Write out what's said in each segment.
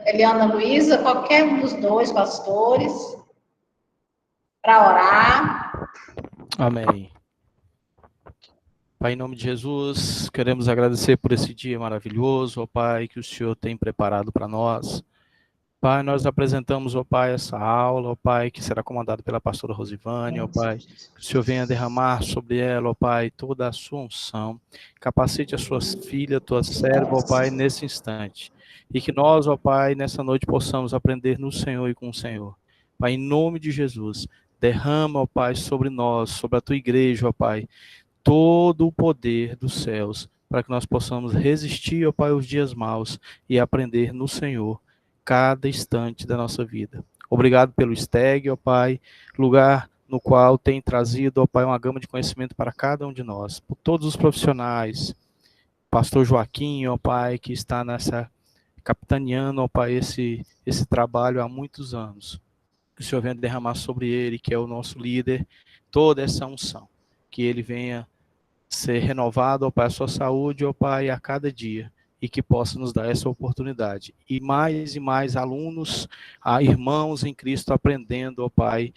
Eliana Luísa, qualquer um dos dois pastores, para orar. Amém. Pai, em nome de Jesus, queremos agradecer por esse dia maravilhoso, ó Pai, que o Senhor tem preparado para nós. Pai, nós apresentamos, ó Pai, essa aula, ó Pai, que será comandada pela pastora Rosivânia, ó Pai, que o Senhor venha derramar sobre ela, ó Pai, toda a sua unção, capacite as suas filhas, tua serva, ó Pai, nesse instante, e que nós, ó Pai, nessa noite possamos aprender no Senhor e com o Senhor. Pai, em nome de Jesus, derrama, ó Pai, sobre nós, sobre a tua igreja, ó Pai, todo o poder dos céus, para que nós possamos resistir, ó Pai, aos dias maus e aprender no Senhor cada instante da nossa vida. Obrigado pelo STEG, ó Pai, lugar no qual tem trazido, ó Pai, uma gama de conhecimento para cada um de nós, por todos os profissionais, pastor Joaquim, ó Pai, que está capitaneando, ó Pai, esse trabalho há muitos anos. Que o Senhor venha derramar sobre ele, que é o nosso líder, toda essa unção, que ele venha ser renovado, ó Pai, a sua saúde, ó Pai, a cada dia, e que possa nos dar essa oportunidade. E mais alunos, irmãos em Cristo aprendendo, ó Pai,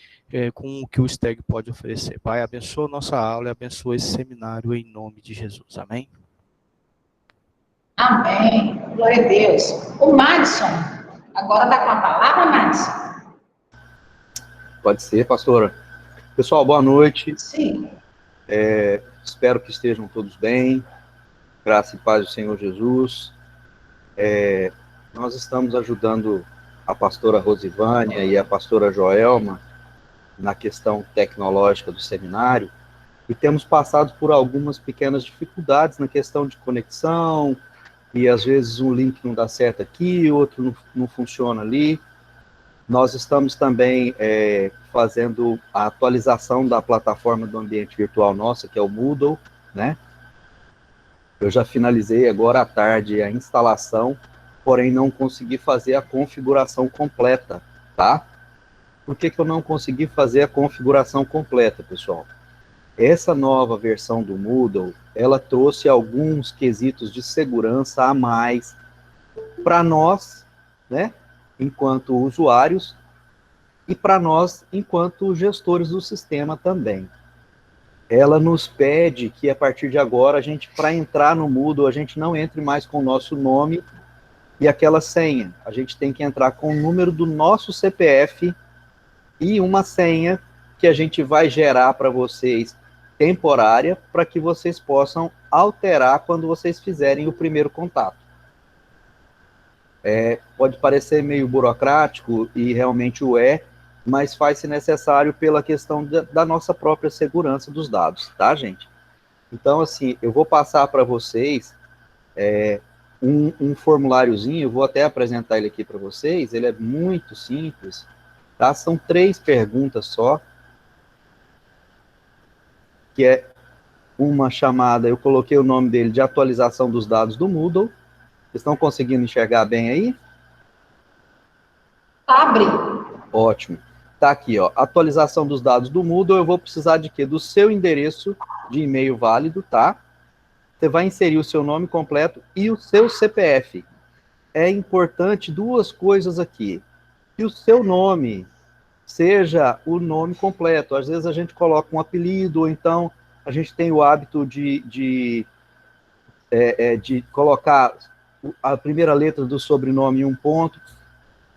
com o que o STEG pode oferecer. Pai, abençoa nossa aula e abençoa esse seminário em nome de Jesus. Amém? Amém. Glória a Deus. O Madison, agora está com a palavra, Madison. Pode ser, pastora. Pessoal, boa noite. Sim. Espero que estejam todos bem. Graça e paz do Senhor Jesus. Nós estamos ajudando a pastora Rosivânia e a pastora Joelma na questão tecnológica do seminário e temos passado por algumas pequenas dificuldades na questão de conexão e às vezes um link não dá certo aqui, outro não funciona ali. Nós estamos também fazendo a atualização da plataforma do ambiente virtual nossa, que é o Moodle, né? Eu já finalizei agora à tarde a instalação, porém não consegui fazer a configuração completa, tá? Por que eu não consegui fazer a configuração completa, pessoal? Essa nova versão do Moodle, ela trouxe alguns quesitos de segurança a mais para nós, né, enquanto usuários, e para nós, enquanto gestores do sistema também. Ela nos pede que, a partir de agora, a gente, para entrar no Moodle, a gente não entre mais com o nosso nome e aquela senha. A gente tem que entrar com o número do nosso CPF e uma senha que a gente vai gerar para vocês temporária, para que vocês possam alterar quando vocês fizerem o primeiro contato. Pode parecer meio burocrático, e realmente o é, mas faz-se necessário pela questão da nossa própria segurança dos dados, tá, gente? Então, assim, eu vou passar para vocês um formuláriozinho, eu vou até apresentar ele aqui para vocês, ele é muito simples, tá? São 3 perguntas só, que é uma chamada, eu coloquei o nome dele de atualização dos dados do Moodle. Vocês estão conseguindo enxergar bem aí? Abre. Ótimo. Tá aqui, ó, atualização dos dados do Moodle. Eu vou precisar de quê? Do seu endereço de e-mail válido, tá? Você vai inserir o seu nome completo e o seu CPF. É importante 2 coisas aqui. Que o seu nome seja o nome completo. Às vezes a gente coloca um apelido, ou então a gente tem o hábito de colocar a primeira letra do sobrenome em um ponto.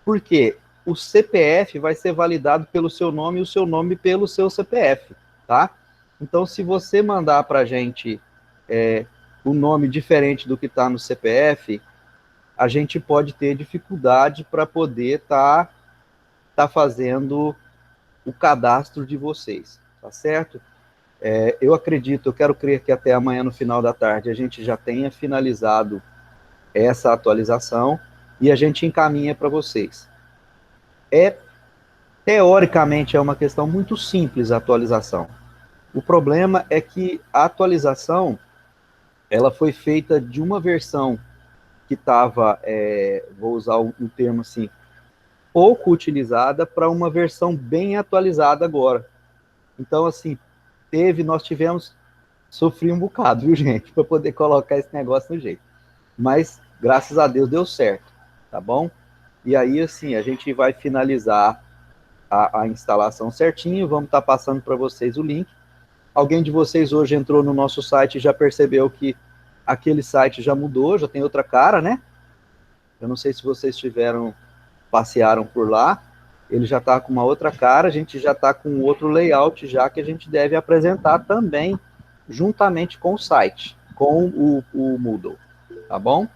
Por quê? O CPF vai ser validado pelo seu nome e o seu nome pelo seu CPF, tá? Então, se você mandar para a gente um nome diferente do que está no CPF, a gente pode ter dificuldade para poder tá fazendo o cadastro de vocês, tá certo? Eu acredito, eu quero crer que até amanhã, no final da tarde, a gente já tenha finalizado essa atualização e a gente encaminha para vocês. Teoricamente, é uma questão muito simples a atualização. O problema é que a atualização, ela foi feita de uma versão que estava, vou usar um termo assim, pouco utilizada, para uma versão bem atualizada agora. Então, assim, sofri um bocado, viu, gente, para poder colocar esse negócio no jeito. Mas, graças a Deus, deu certo, tá bom? E aí, assim, a gente vai finalizar a instalação certinho, vamos estar passando para vocês o link. Alguém de vocês hoje entrou no nosso site e já percebeu que aquele site já mudou, já tem outra cara, né? Eu não sei se vocês passearam por lá, ele já está com uma outra cara, a gente já está com outro layout já que a gente deve apresentar também juntamente com o site, com o Moodle, tá bom?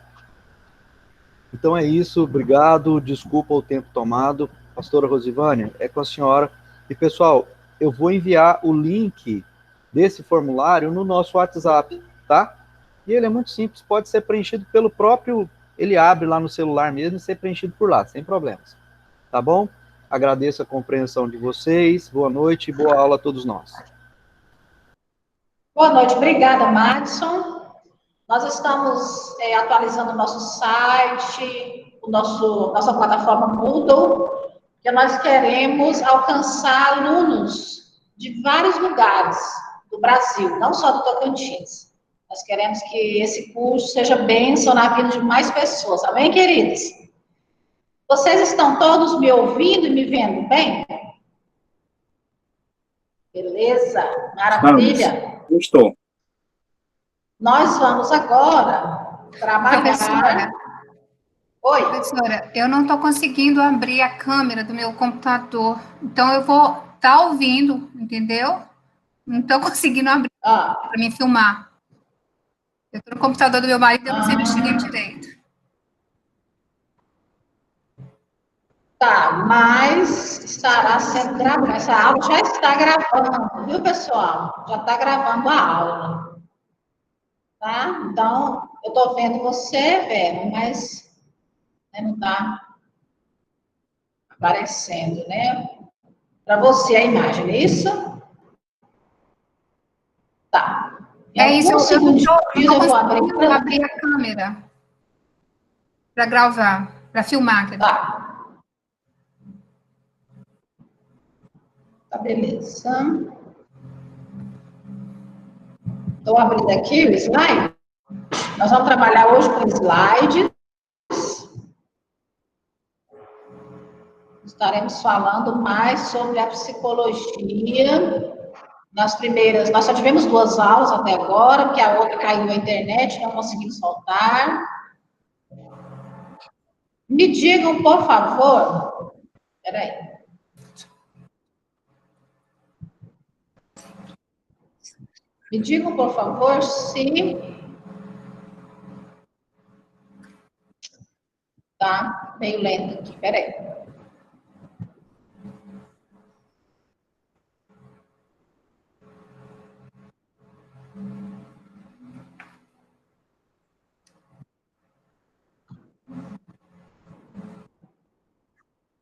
Então é isso, obrigado, desculpa o tempo tomado. Pastora Rosivânia, é com a senhora. E pessoal, eu vou enviar o link desse formulário no nosso WhatsApp, tá? E ele é muito simples, pode ser preenchido pelo próprio, ele abre lá no celular mesmo e ser preenchido por lá, sem problemas. Tá bom? Agradeço a compreensão de vocês, boa noite e boa aula a todos nós. Boa noite, obrigada, Madison. Nós estamos atualizando o nosso site, nossa plataforma Moodle, que nós queremos alcançar alunos de vários lugares do Brasil, não só do Tocantins. Nós queremos que esse curso seja bênção na vida de mais pessoas. Amém, queridos? Vocês estão todos me ouvindo e me vendo bem? Beleza? Maravilha? Eu estou. Nós vamos agora trabalhar... Professora. Oi. Professora, eu não estou conseguindo abrir a câmera do meu computador, então eu vou estar ouvindo, entendeu? Não estou conseguindo abrir para me filmar. Eu estou no computador do meu marido e eu não sei mexer direito. Tá, mas estará sendo gravada. Essa aula já está gravando, viu, pessoal? Já está gravando a aula. Tá? Então, eu estou vendo você, Vera, mas não está aparecendo, né? Para você a imagem, é isso? Tá. É isso, eu não vou abrir a câmera para gravar, para filmar. Tá. Tá, beleza. Estou abrindo aqui o slide. Nós vamos trabalhar hoje com slides. Estaremos falando mais sobre a psicologia. Nós só tivemos 2 aulas até agora, porque a outra caiu na internet, não conseguimos soltar. Me digam, por favor. Espera aí. Me digam, por favor, se... Tá meio lento aqui, peraí.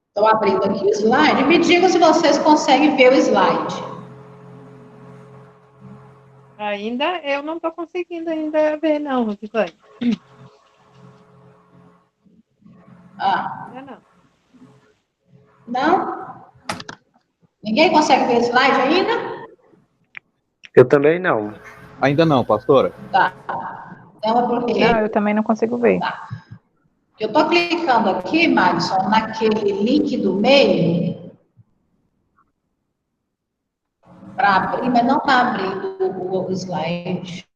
Estou abrindo aqui o slide. Me digam se vocês conseguem ver o slide. Ainda eu não estou conseguindo ainda ver, não, Rosivânia. Não. Não? Ninguém consegue ver o slide ainda? Eu também não. Ainda não, pastora. Tá. Então é porque... Não, eu também não consigo ver. Tá. Eu estou clicando aqui, Madison, naquele link do meio para abrir, mas não está abrindo o slide.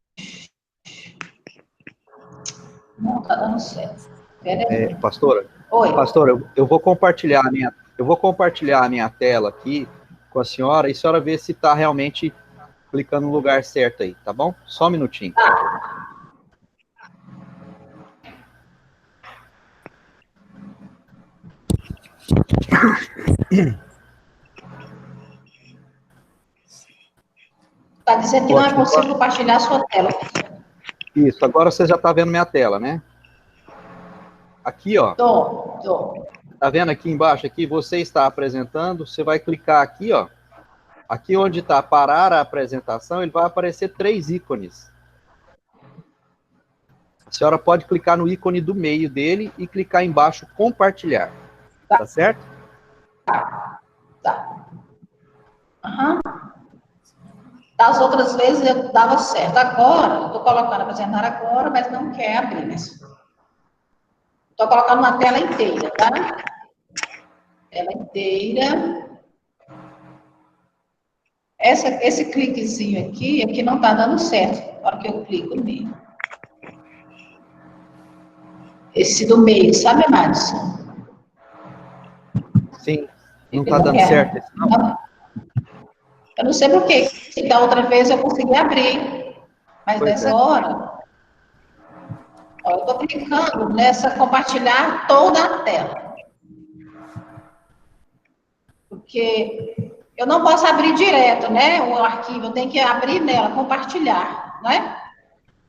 Não está dando certo. Pastora? Oi. Pastora, eu vou compartilhar a minha tela aqui com a senhora e a senhora vê se está realmente clicando no lugar certo aí, tá bom? Só um minutinho. Tá. Está dizendo que não é possível compartilhar a sua tela. Isso, agora você já está vendo minha tela, né? Aqui, ó. Tô. Tá vendo aqui embaixo, aqui, você está apresentando, você vai clicar aqui, ó. Aqui onde está parar a apresentação, ele vai aparecer 3 ícones. A senhora pode clicar no ícone do meio dele e clicar embaixo compartilhar. Tá certo? Tá. Aham. Das outras vezes eu dava certo. Agora, eu estou colocando apresentar agora, mas não quer abrir. Estou Estou colocando na tela inteira, tá? Tela inteira. Esse cliquezinho aqui não está dando certo, na hora que eu clico nele. Esse do meio, sabe, Madison? Sim, não está dando certo esse não? Eu não sei por quê. Da outra vez eu consegui abrir, mas nessa hora... Ó, eu estou clicando nessa compartilhar toda a tela. Porque eu não posso abrir direto, né? O arquivo, eu tenho que abrir nela, compartilhar, né?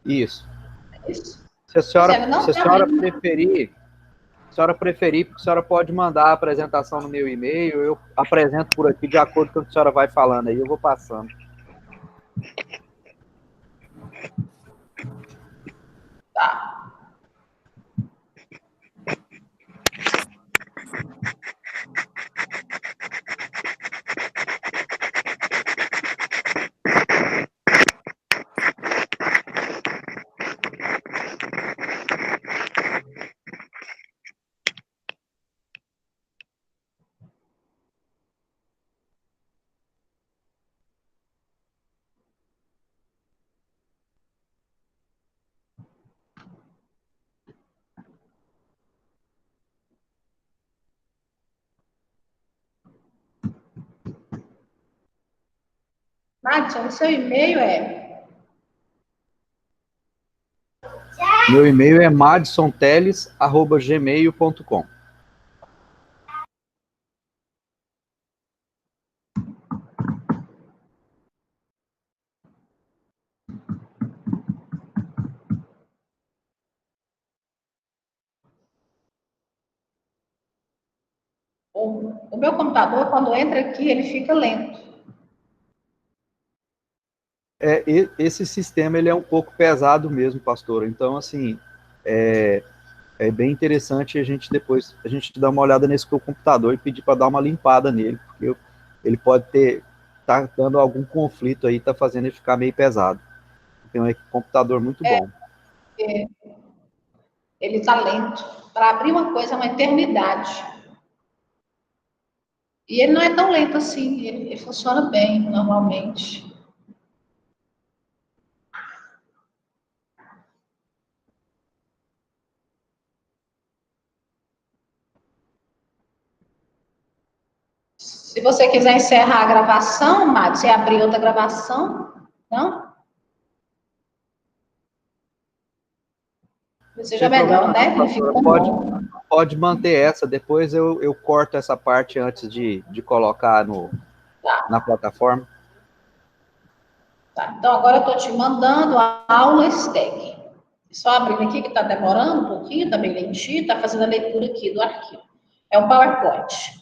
Isso. Isso. Se a senhora preferir, porque a senhora pode mandar a apresentação no meu e-mail, eu apresento por aqui de acordo com o que a senhora vai falando aí, eu vou passando. Tá. Madison, o seu e-mail é? Meu e-mail é madisonteles@gmail.com. O meu computador, quando entra aqui, ele fica lento. Esse sistema ele é um pouco pesado mesmo, pastor. Então, assim, é bem interessante a gente depois dar uma olhada nesse computador e pedir para dar uma limpada nele, porque ele pode tá dando algum conflito aí, tá fazendo ele ficar meio pesado. Tem um computador muito bom. Ele está lento. Para abrir uma coisa é uma eternidade. E ele não é tão lento assim, ele funciona bem, normalmente. Se você quiser encerrar a gravação, Mário, você abrir outra gravação, não? Seja melhor, né? Pode manter essa, depois eu corto essa parte antes de colocar na plataforma. Tá, então agora eu estou te mandando a aula STEC. Só abrindo aqui, que está demorando um pouquinho, está bem lentinho, está fazendo a leitura aqui do arquivo. É um PowerPoint.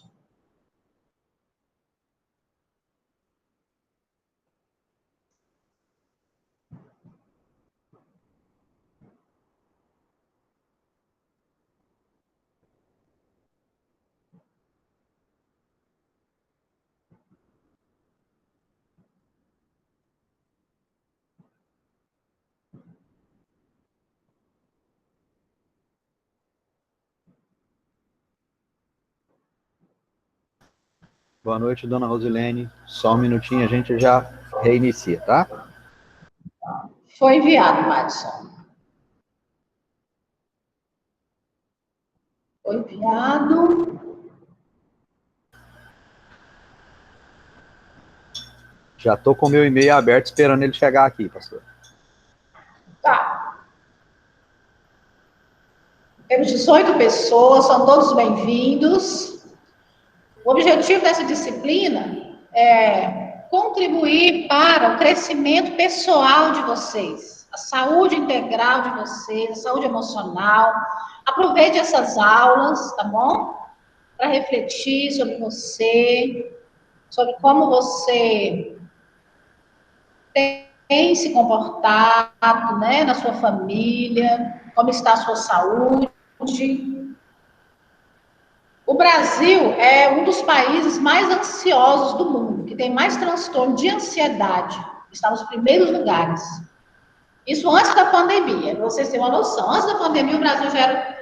Boa noite, dona Rosilene. Só um minutinho, a gente já reinicia, tá? Foi enviado, Madison. Foi enviado. Já estou com o meu e-mail aberto, esperando ele chegar aqui, pastor. Tá. Temos 18 pessoas, são todos bem-vindos. O objetivo dessa disciplina é contribuir para o crescimento pessoal de vocês, a saúde integral de vocês, a saúde emocional. Aproveite essas aulas, tá bom? Para refletir sobre você, sobre como você tem se comportado, né, na sua família, como está a sua saúde. O Brasil é um dos países mais ansiosos do mundo, que tem mais transtorno de ansiedade. Está nos primeiros lugares. Isso antes da pandemia, para vocês terem uma noção. Antes da pandemia, o Brasil já era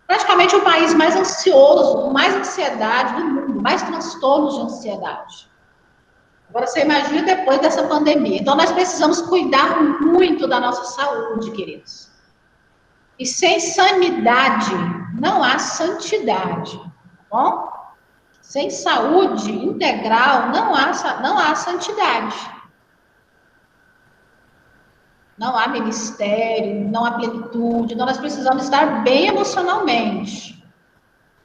praticamente o país mais ansioso, mais ansiedade do mundo, mais transtornos de ansiedade. Agora, você imagina depois dessa pandemia. Então, nós precisamos cuidar muito da nossa saúde, queridos. E sem sanidade, não há santidade, tá bom? Sem saúde integral, não há santidade. Não há ministério, não há plenitude. Então, nós precisamos estar bem emocionalmente.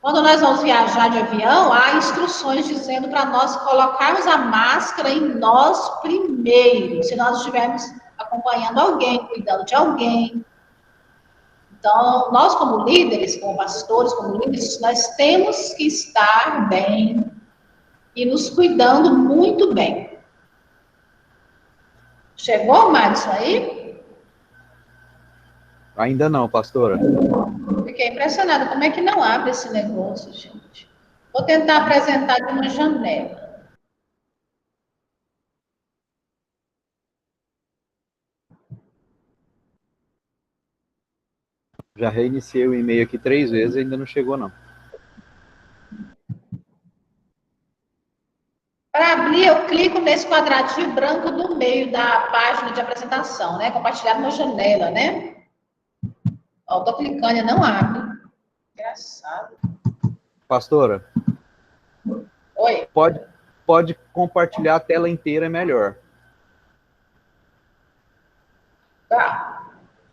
Quando nós vamos viajar de avião, há instruções dizendo para nós colocarmos a máscara em nós primeiro, se nós estivermos acompanhando alguém, cuidando de alguém. Então, nós como líderes, como pastores, como líderes, nós temos que estar bem e nos cuidando muito bem. Chegou, Madison, aí? Ainda não, pastora. Fiquei impressionada. Como é que não abre esse negócio, gente? Vou tentar apresentar de uma janela. Já reiniciei o e-mail aqui 3 vezes e ainda não chegou, não. Para abrir, eu clico nesse quadradinho branco do meio da página de apresentação, né? Compartilhar uma janela, né? Ó, tô clicando e não abre. Engraçado. Pastora? Oi. Pode compartilhar a tela inteira, é melhor. Tá.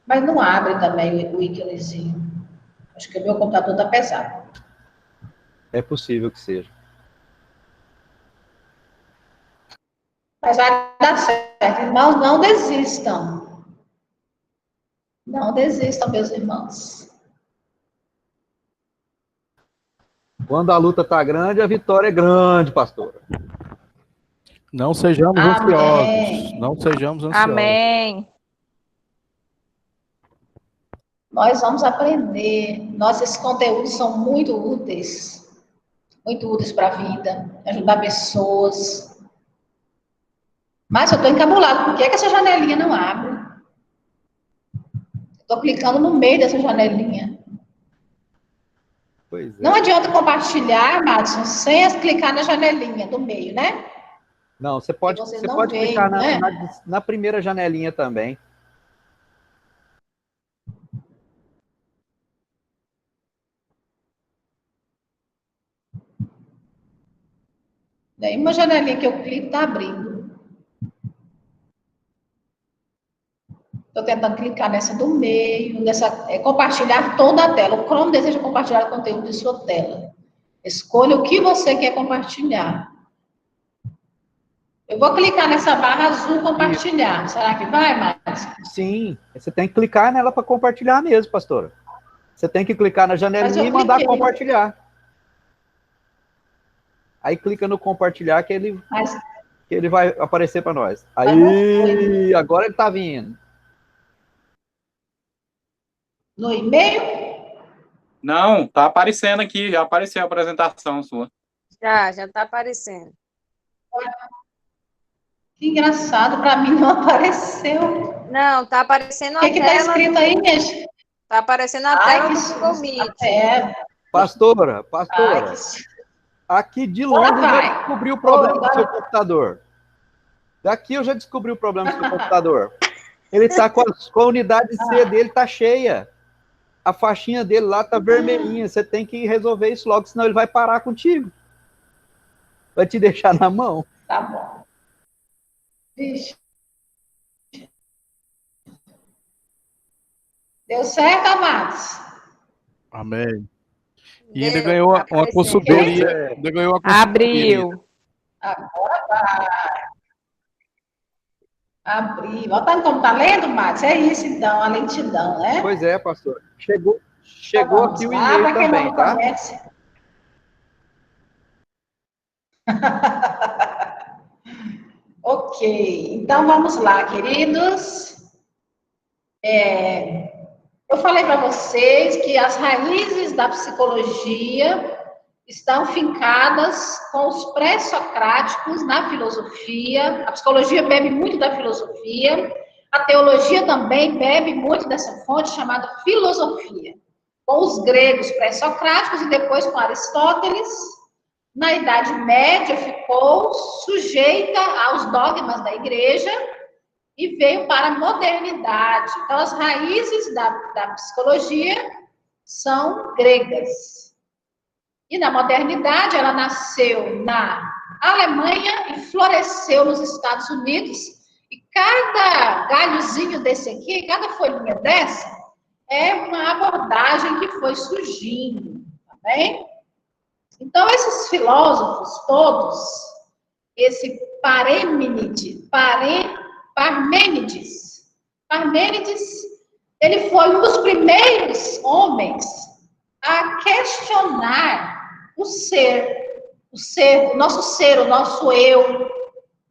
Mas não abre também o íconezinho. Acho que o meu computador tá pesado. É possível que seja. Mas vai dar certo. Irmãos, não desistam. Não desistam, meus irmãos. Quando a luta tá grande, a vitória é grande, pastora. Não sejamos Amém. ansiosos. Não sejamos ansiosos. Amém. Nós vamos aprender. Nossos conteúdos são muito úteis para a vida, ajudar pessoas. Mas eu estou encabulada. Por que essa janelinha não abre? Estou clicando no meio dessa janelinha. Pois é. Não adianta compartilhar, Madison, sem clicar na janelinha do meio, né? Não, você pode veem, clicar né? na primeira janelinha também. Daí uma janelinha que eu clico está abrindo. Estou tentando clicar nessa do meio, compartilhar toda a tela. O Chrome deseja compartilhar o conteúdo de sua tela. Escolha o que você quer compartilhar. Eu vou clicar nessa barra azul, compartilhar. Isso. Será que vai, Márcio? Sim, você tem que clicar nela para compartilhar mesmo, pastora. Você tem que clicar na janelinha e mandar compartilhar. Aí clica no compartilhar que ele vai aparecer para nós. Aí, agora ele está vindo. No e-mail? Não, tá aparecendo aqui, já apareceu a apresentação sua. Já está aparecendo. Que engraçado, para mim não apareceu. Não, está aparecendo a tela. O que está escrito aí, minha gente? Está aparecendo a tela do Google Meet. Pastora, aqui de longe eu já descobri o problema do seu computador. Daqui eu já descobri o problema do seu computador. Ele está com a unidade C dele, está cheia. A faixinha dele lá está vermelhinha. Você tem que resolver isso logo, senão ele vai parar contigo. Vai te deixar na mão. Tá bom. Vixe. Deu certo, amados? Amém. E ainda ganhou uma consultoria. Ainda ganhou uma consultoria. Abriu. Agora vai. Abriu. Tá como tá lendo, Max? É isso, então, a lentidão, né? Pois é, pastor. Chegou aqui o e-mail também, tá? Ok. Então, vamos lá, queridos. Eu falei para vocês que as raízes da psicologia estão fincadas com os pré-socráticos na filosofia. A psicologia bebe muito da filosofia. A teologia também bebe muito dessa fonte chamada filosofia. com os gregos pré-socráticos e depois com Aristóteles. Na Idade Média ficou sujeita aos dogmas da igreja e veio para a modernidade. Então, as raízes da psicologia são gregas. E na modernidade, ela nasceu na Alemanha e floresceu nos Estados Unidos. E cada galhozinho desse aqui, cada folhinha dessa, é uma abordagem que foi surgindo, tá bem? Então, esses filósofos todos, esse Parmênides, ele foi um dos primeiros homens a questionar o nosso eu,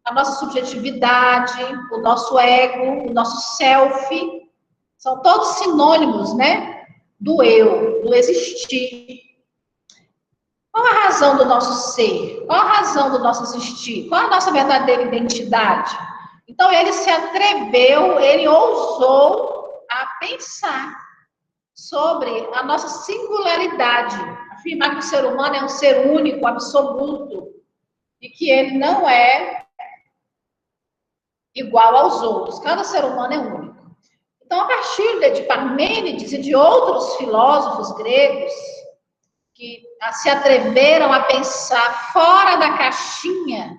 a nossa subjetividade, o nosso ego, o nosso self. São todos sinônimos, né, do eu, do existir. Qual a razão do nosso ser? Qual a razão do nosso existir? Qual a nossa verdadeira identidade? Então, ele se atreveu, ele ousou a pensar sobre a nossa singularidade, afirmar que o ser humano é um ser único, absoluto, e que ele não é igual aos outros. Cada ser humano é único. Então, a partir de Parmênides e de outros filósofos gregos que se atreveram a pensar fora da caixinha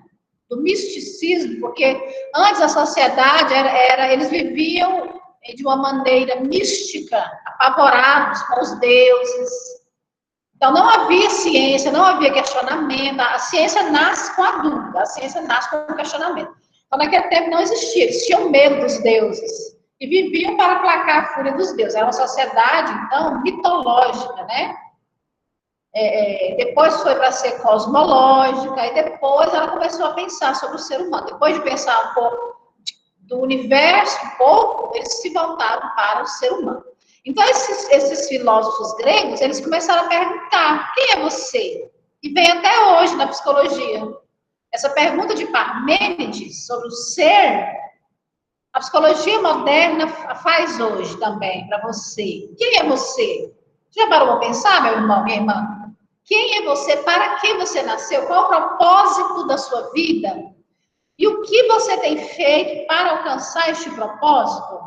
do misticismo, porque antes a sociedade eles viviam de uma maneira mística, apavorados com os deuses. Então, não havia ciência, não havia questionamento. A ciência nasce com a dúvida, a ciência nasce com o questionamento. Então, naquele tempo não existia, eles tinham medo dos deuses e viviam para aplacar a fúria dos deuses. Era uma sociedade, então, mitológica, né? Depois foi para ser cosmológica, e depois ela começou a pensar sobre o ser humano. Depois de pensar um pouco do universo, um pouco, eles se voltaram para o ser humano. Então, esses filósofos gregos, eles começaram a perguntar, quem é você? E vem até hoje na psicologia. Essa pergunta de Parmênides sobre o ser, a psicologia moderna faz hoje também para você. Quem é você? Já parou para pensar, meu irmão, minha irmã? Quem é você? Para que você nasceu? Qual o propósito da sua vida? E o que você tem feito para alcançar este propósito?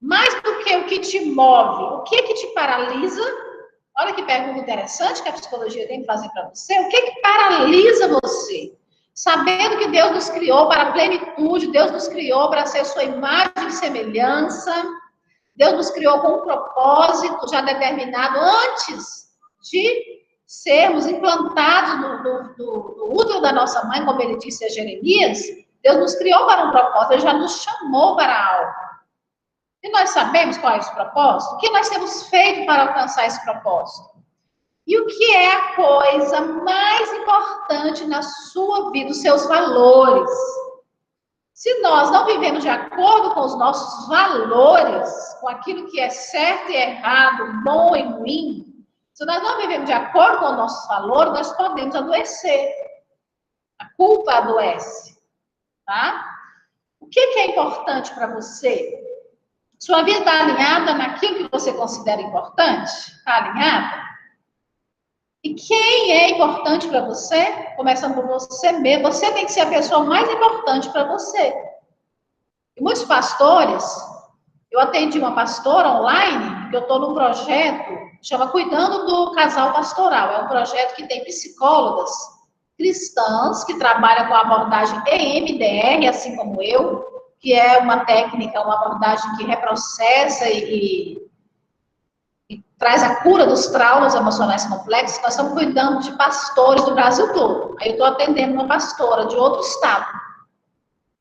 Mais do que o que te move, o que te paralisa? Olha que pergunta interessante que a psicologia tem que fazer para você. O que paralisa você? Sabendo que Deus nos criou para a plenitude, Deus nos criou para ser sua imagem e semelhança, Deus nos criou com um propósito já determinado antes de sermos implantados no útero da nossa mãe, como ele disse a Jeremias. Deus nos criou para um propósito, ele já nos chamou para algo. E nós sabemos qual é esse propósito? O que nós temos feito para alcançar esse propósito? E o que é a coisa mais importante na sua vida, os seus valores? Se nós não vivemos de acordo com os nossos valores, com aquilo que é certo e errado, bom e ruim, se nós não vivemos de acordo com os nossos valores, nós podemos adoecer. A culpa adoece, tá? O que é importante para você? Sua vida está alinhada naquilo que você considera importante? Está alinhada? E quem é importante para você? Começando por você mesmo. Você tem que ser a pessoa mais importante para você. E muitos pastores, eu atendi uma pastora online, que eu estou num projeto, chama Cuidando do Casal Pastoral. É um projeto que tem psicólogas cristãs que trabalham com a abordagem EMDR, assim como eu, que é uma técnica, uma abordagem que reprocessa e traz a cura dos traumas emocionais complexos. Nós estamos cuidando de pastores do Brasil todo. Aí eu estou atendendo uma pastora de outro estado.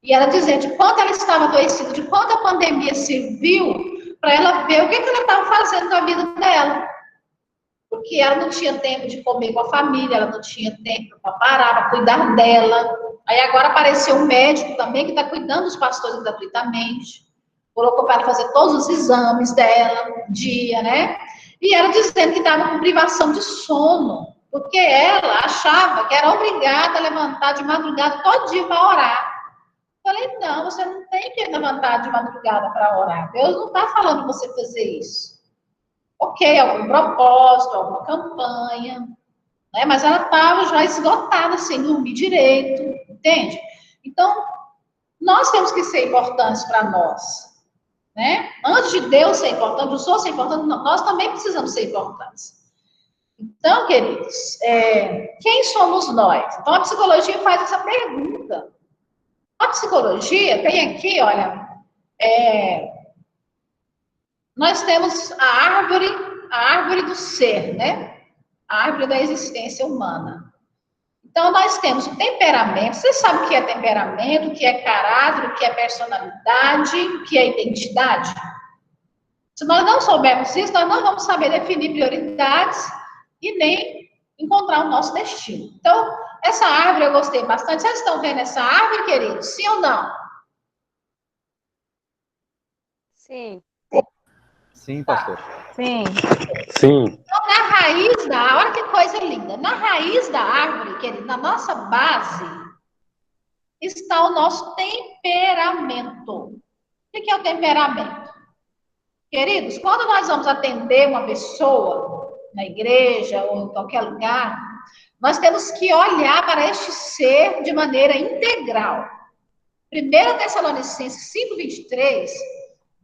E ela dizendo de quanto ela estava adoecida, de quanto a pandemia serviu para ela ver o que ela estava fazendo na vida dela. Porque ela não tinha tempo de comer com a família, ela não tinha tempo para parar, para cuidar dela. Aí agora apareceu um médico também que está cuidando dos pastores gratuitamente. Colocou para ela fazer todos os exames dela, um dia, né? E ela dizendo que estava com privação de sono, porque ela achava que era obrigada a levantar de madrugada todo dia para orar. Falei, não, você não tem que levantar de madrugada para orar. Deus não está falando você fazer isso. ok, algum propósito, alguma campanha, né? Mas ela estava já esgotada, sem dormir direito, entende? Então, nós temos que ser importantes para nós, né? Antes de Deus ser importante, os outros ser importantes, nós também precisamos ser importantes. Então, queridos, quem somos nós? Então, a psicologia faz essa pergunta. A psicologia tem aqui, olha, nós temos a árvore do ser, né? A árvore da existência humana. Então, nós temos o temperamento. Você sabe o que é temperamento, o que é caráter, o que é personalidade, o que é identidade? Se nós não soubermos isso, nós não vamos saber definir prioridades e nem encontrar o nosso destino. Então, essa árvore eu gostei bastante. Vocês estão vendo essa árvore, queridos? Sim ou não? Sim. Sim, pastor. Sim. Sim. Então, na raiz da árvore, olha que coisa linda. Na raiz da árvore, querido, na nossa base, está o nosso temperamento. O que é o temperamento? Queridos, quando nós vamos atender uma pessoa na igreja ou em qualquer lugar, nós temos que olhar para este ser de maneira integral. 1 Tessalonicenses 5:23,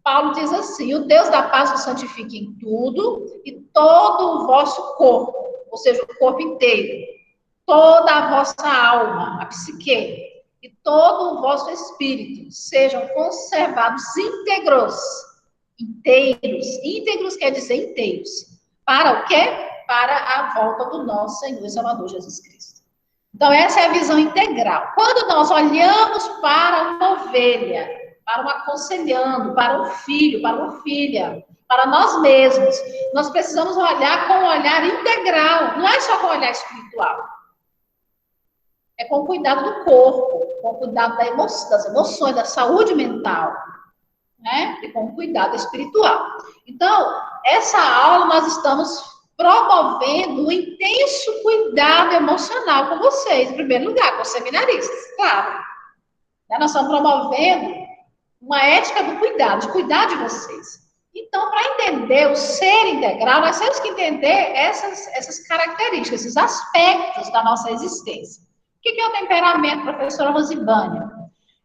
Paulo diz assim: o Deus da paz vos santifique em tudo, e todo o vosso corpo, ou seja, o corpo inteiro, toda a vossa alma, a psique, e todo o vosso espírito sejam conservados íntegros. Íntegros quer dizer inteiros. Para o quê? Para a volta do nosso Senhor e Salvador Jesus Cristo. Então, essa é a visão integral. Quando nós olhamos para uma ovelha, para um aconselhando, para um filho, para uma filha, para nós mesmos, nós precisamos olhar com um olhar integral, não é só com um olhar espiritual. É com cuidado do corpo, com cuidado das emoções, da saúde mental, né? E com cuidado espiritual. Então, essa aula nós estamos promovendo um intenso cuidado emocional com vocês, em primeiro lugar, com os seminaristas, claro. Nós estamos promovendo uma ética do cuidado, de cuidar de vocês. Então, para entender o ser integral, nós temos que entender essas características, esses aspectos da nossa existência. O que é o temperamento, professora Rosivânia?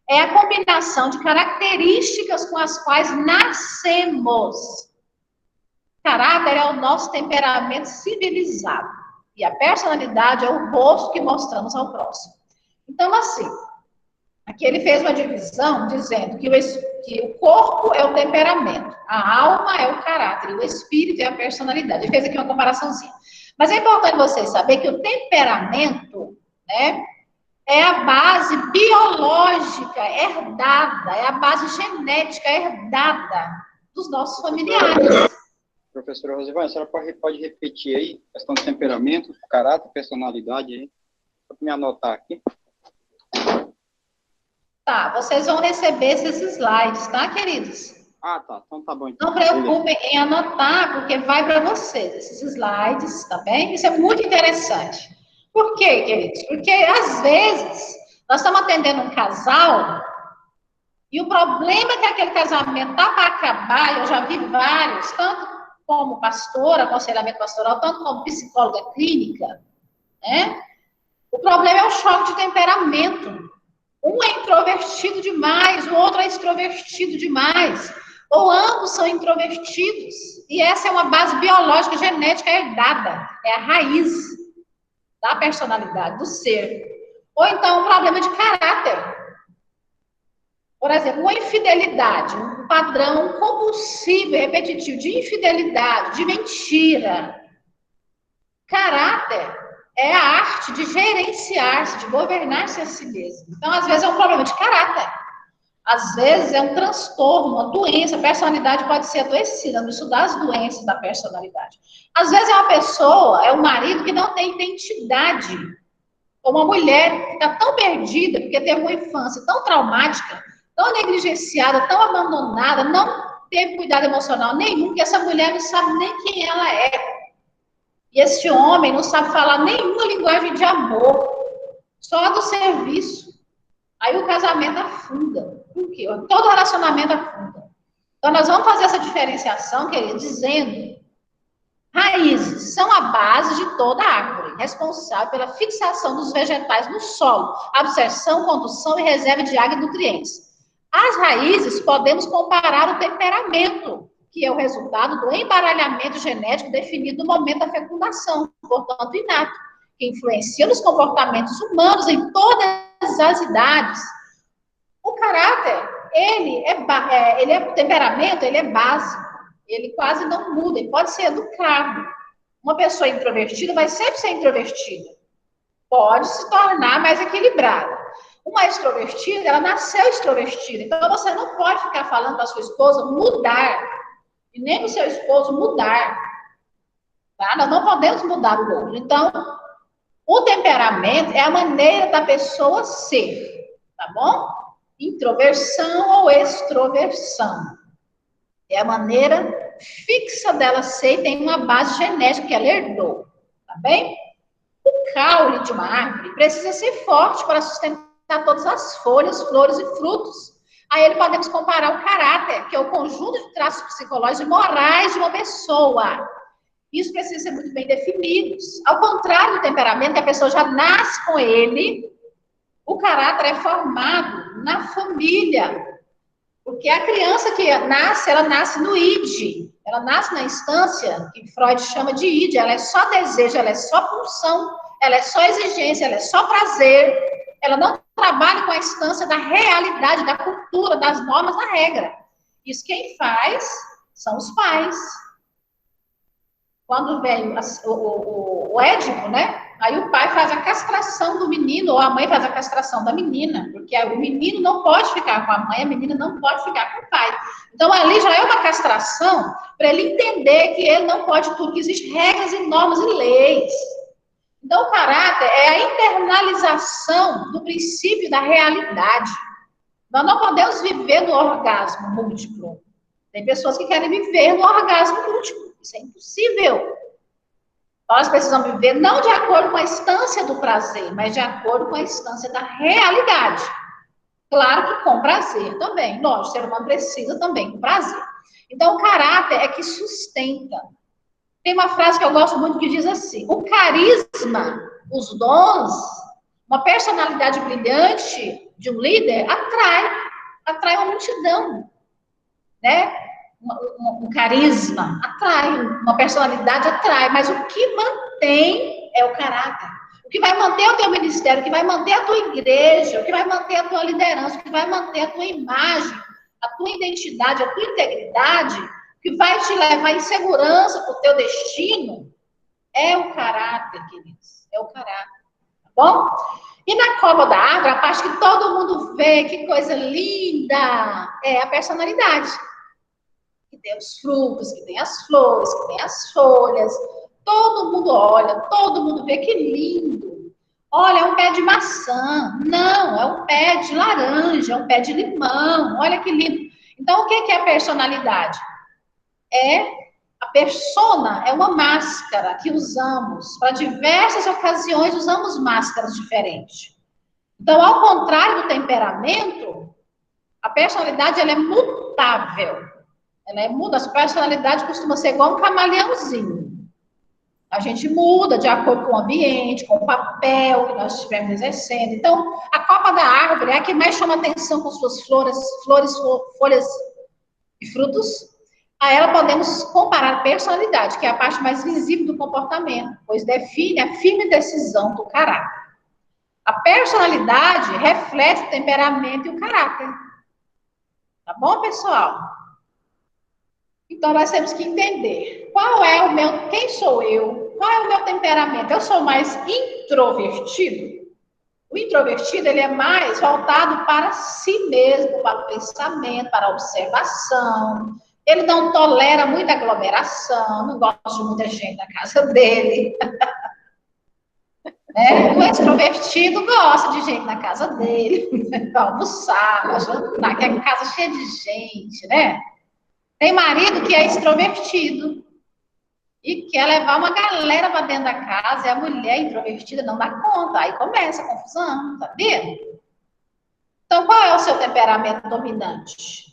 É a combinação de características com as quais nascemos. Caráter é o nosso temperamento civilizado. E a personalidade é o rosto que mostramos ao próximo. Então, assim, aqui ele fez uma divisão dizendo que o corpo é o temperamento, a alma é o caráter, e o espírito é a personalidade. Ele fez aqui uma comparaçãozinha. Mas é importante vocês saberem que o temperamento, né, é a base biológica herdada, é a base genética herdada dos nossos familiares. Professora Rosivânia, a senhora pode repetir aí a questão do temperamento, caráter, personalidade aí? Para me anotar aqui. Tá, vocês vão receber esses slides, tá, queridos? Ah, tá. Então tá bom. Então. Não preocupem em anotar, porque vai para vocês esses slides, tá bem? Isso é muito interessante. Por quê, queridos? Porque, às vezes, nós estamos atendendo um casal e o problema é que aquele casamento está para acabar, eu já vi vários, tanto como pastora, aconselhamento pastoral, tanto como psicóloga clínica, né? O problema é o choque de temperamento. Um é introvertido demais, o outro é extrovertido demais, ou ambos são introvertidos. E essa é uma base biológica, genética herdada, é a raiz da personalidade, do ser. Ou então um problema de caráter. Por exemplo, uma infidelidade, um padrão compulsivo e repetitivo de infidelidade, de mentira. Caráter é a arte de gerenciar-se, de governar-se a si mesmo. Então, às vezes é um problema de caráter. Às vezes é um transtorno, uma doença. A personalidade pode ser adoecida. Vamos estudar as doenças da personalidade. Às vezes é uma pessoa, é um marido que não tem identidade. Ou uma mulher que está tão perdida, porque teve uma infância tão traumática, tão negligenciada, tão abandonada, não teve cuidado emocional nenhum, que essa mulher não sabe nem quem ela é. E esse homem não sabe falar nenhuma linguagem de amor, só do serviço. Aí o casamento afunda. Por quê? Todo relacionamento afunda. Então, nós vamos fazer essa diferenciação, querido, dizendo Raízes são a base de toda a árvore, responsável pela fixação dos vegetais no solo, absorção, condução e reserva de água e nutrientes. As raízes podemos comparar o temperamento, que é o resultado do embaralhamento genético definido no momento da fecundação, portanto inato, que influencia nos comportamentos humanos em todas as idades. O caráter, temperamento, ele é básico, ele quase não muda, ele pode ser educado. Uma pessoa introvertida vai sempre ser introvertida, pode se tornar mais equilibrada. Uma extrovertida, ela nasceu extrovertida, então você não pode ficar falando para a sua esposa mudar, e nem para o seu esposo mudar, tá? Nós não podemos mudar o outro. Então, o temperamento é a maneira da pessoa ser, tá bom? Introversão ou extroversão. É a maneira fixa dela ser e tem uma base genética que ela herdou, tá bem? O caule de uma árvore precisa ser forte para sustentar todas as folhas, flores e frutos. A ele podemos comparar o caráter, que é o conjunto de traços psicológicos e morais de uma pessoa. Isso precisa ser muito bem definidos. Ao contrário do temperamento, que a pessoa já nasce com ele, o caráter é formado na família. Porque a criança que nasce, ela nasce no id. Ela nasce na instância que Freud chama de id. Ela é só desejo, ela é só pulsão, ela é só exigência, ela é só prazer. Ela não trabalha com a instância da realidade, da cultura, das normas, da regra. Isso quem faz são os pais. Quando veio o Édipo, né? Aí o pai faz a castração do menino, ou a mãe faz a castração da menina, porque o menino não pode ficar com a mãe, a menina não pode ficar com o pai. Então, ali já é uma castração para ele entender que ele não pode tudo, que existem regras e normas e leis. Então, o caráter é a internalização do princípio da realidade. Nós não podemos viver no orgasmo múltiplo. Tem pessoas que querem viver no orgasmo múltiplo. Isso é impossível. Nós precisamos viver não de acordo com a instância do prazer, mas de acordo com a instância da realidade. Claro que com prazer também. Lógico, o ser humano precisa também com prazer. Então, o caráter é que sustenta. Tem uma frase que eu gosto muito que diz assim: o carisma, os dons, uma personalidade brilhante de um líder atrai uma multidão, né? Um carisma atrai, uma personalidade atrai, mas o que mantém é o caráter. O que vai manter o teu ministério, o que vai manter a tua igreja, o que vai manter a tua liderança, o que vai manter a tua imagem, a tua identidade, a tua integridade, o que vai te levar em segurança para o teu destino, é o caráter, queridos. É o caráter, tá bom? E na copa da árvore, a parte que todo mundo vê, que coisa linda, é a personalidade. Que tem os frutos, que tem as flores, que tem as folhas. Todo mundo olha, todo mundo vê, que lindo. Olha, é um pé de maçã. Não, é um pé de laranja, é um pé de limão. Olha que lindo. Então, o que é a personalidade? A persona é uma máscara que usamos. Para diversas ocasiões, usamos máscaras diferentes. Então, ao contrário do temperamento, a personalidade ela é mutável. Ela é muda, a personalidade costuma ser igual um camaleãozinho. A gente muda de acordo com o ambiente, com o papel que nós estivermos exercendo. Então, a copa da árvore é a que mais chama atenção com suas flores, folhas e frutos. A ela podemos comparar a personalidade, que é a parte mais visível do comportamento, pois define a firme decisão do caráter. A personalidade reflete o temperamento e o caráter. Tá bom, pessoal? Então, nós temos que entender quem sou eu, qual é o meu temperamento. Eu sou mais introvertido? O introvertido, ele é mais voltado para si mesmo, para o pensamento, para a observação. Ele não tolera muita aglomeração, não gosta de muita gente na casa dele. O extrovertido gosta de gente na casa dele, para almoçar, para jantar, que é casa cheia de gente, né? Tem marido que é extrovertido e quer levar uma galera para dentro da casa, e a mulher introvertida não dá conta, aí começa a confusão, tá vendo? Então, qual é o seu temperamento dominante?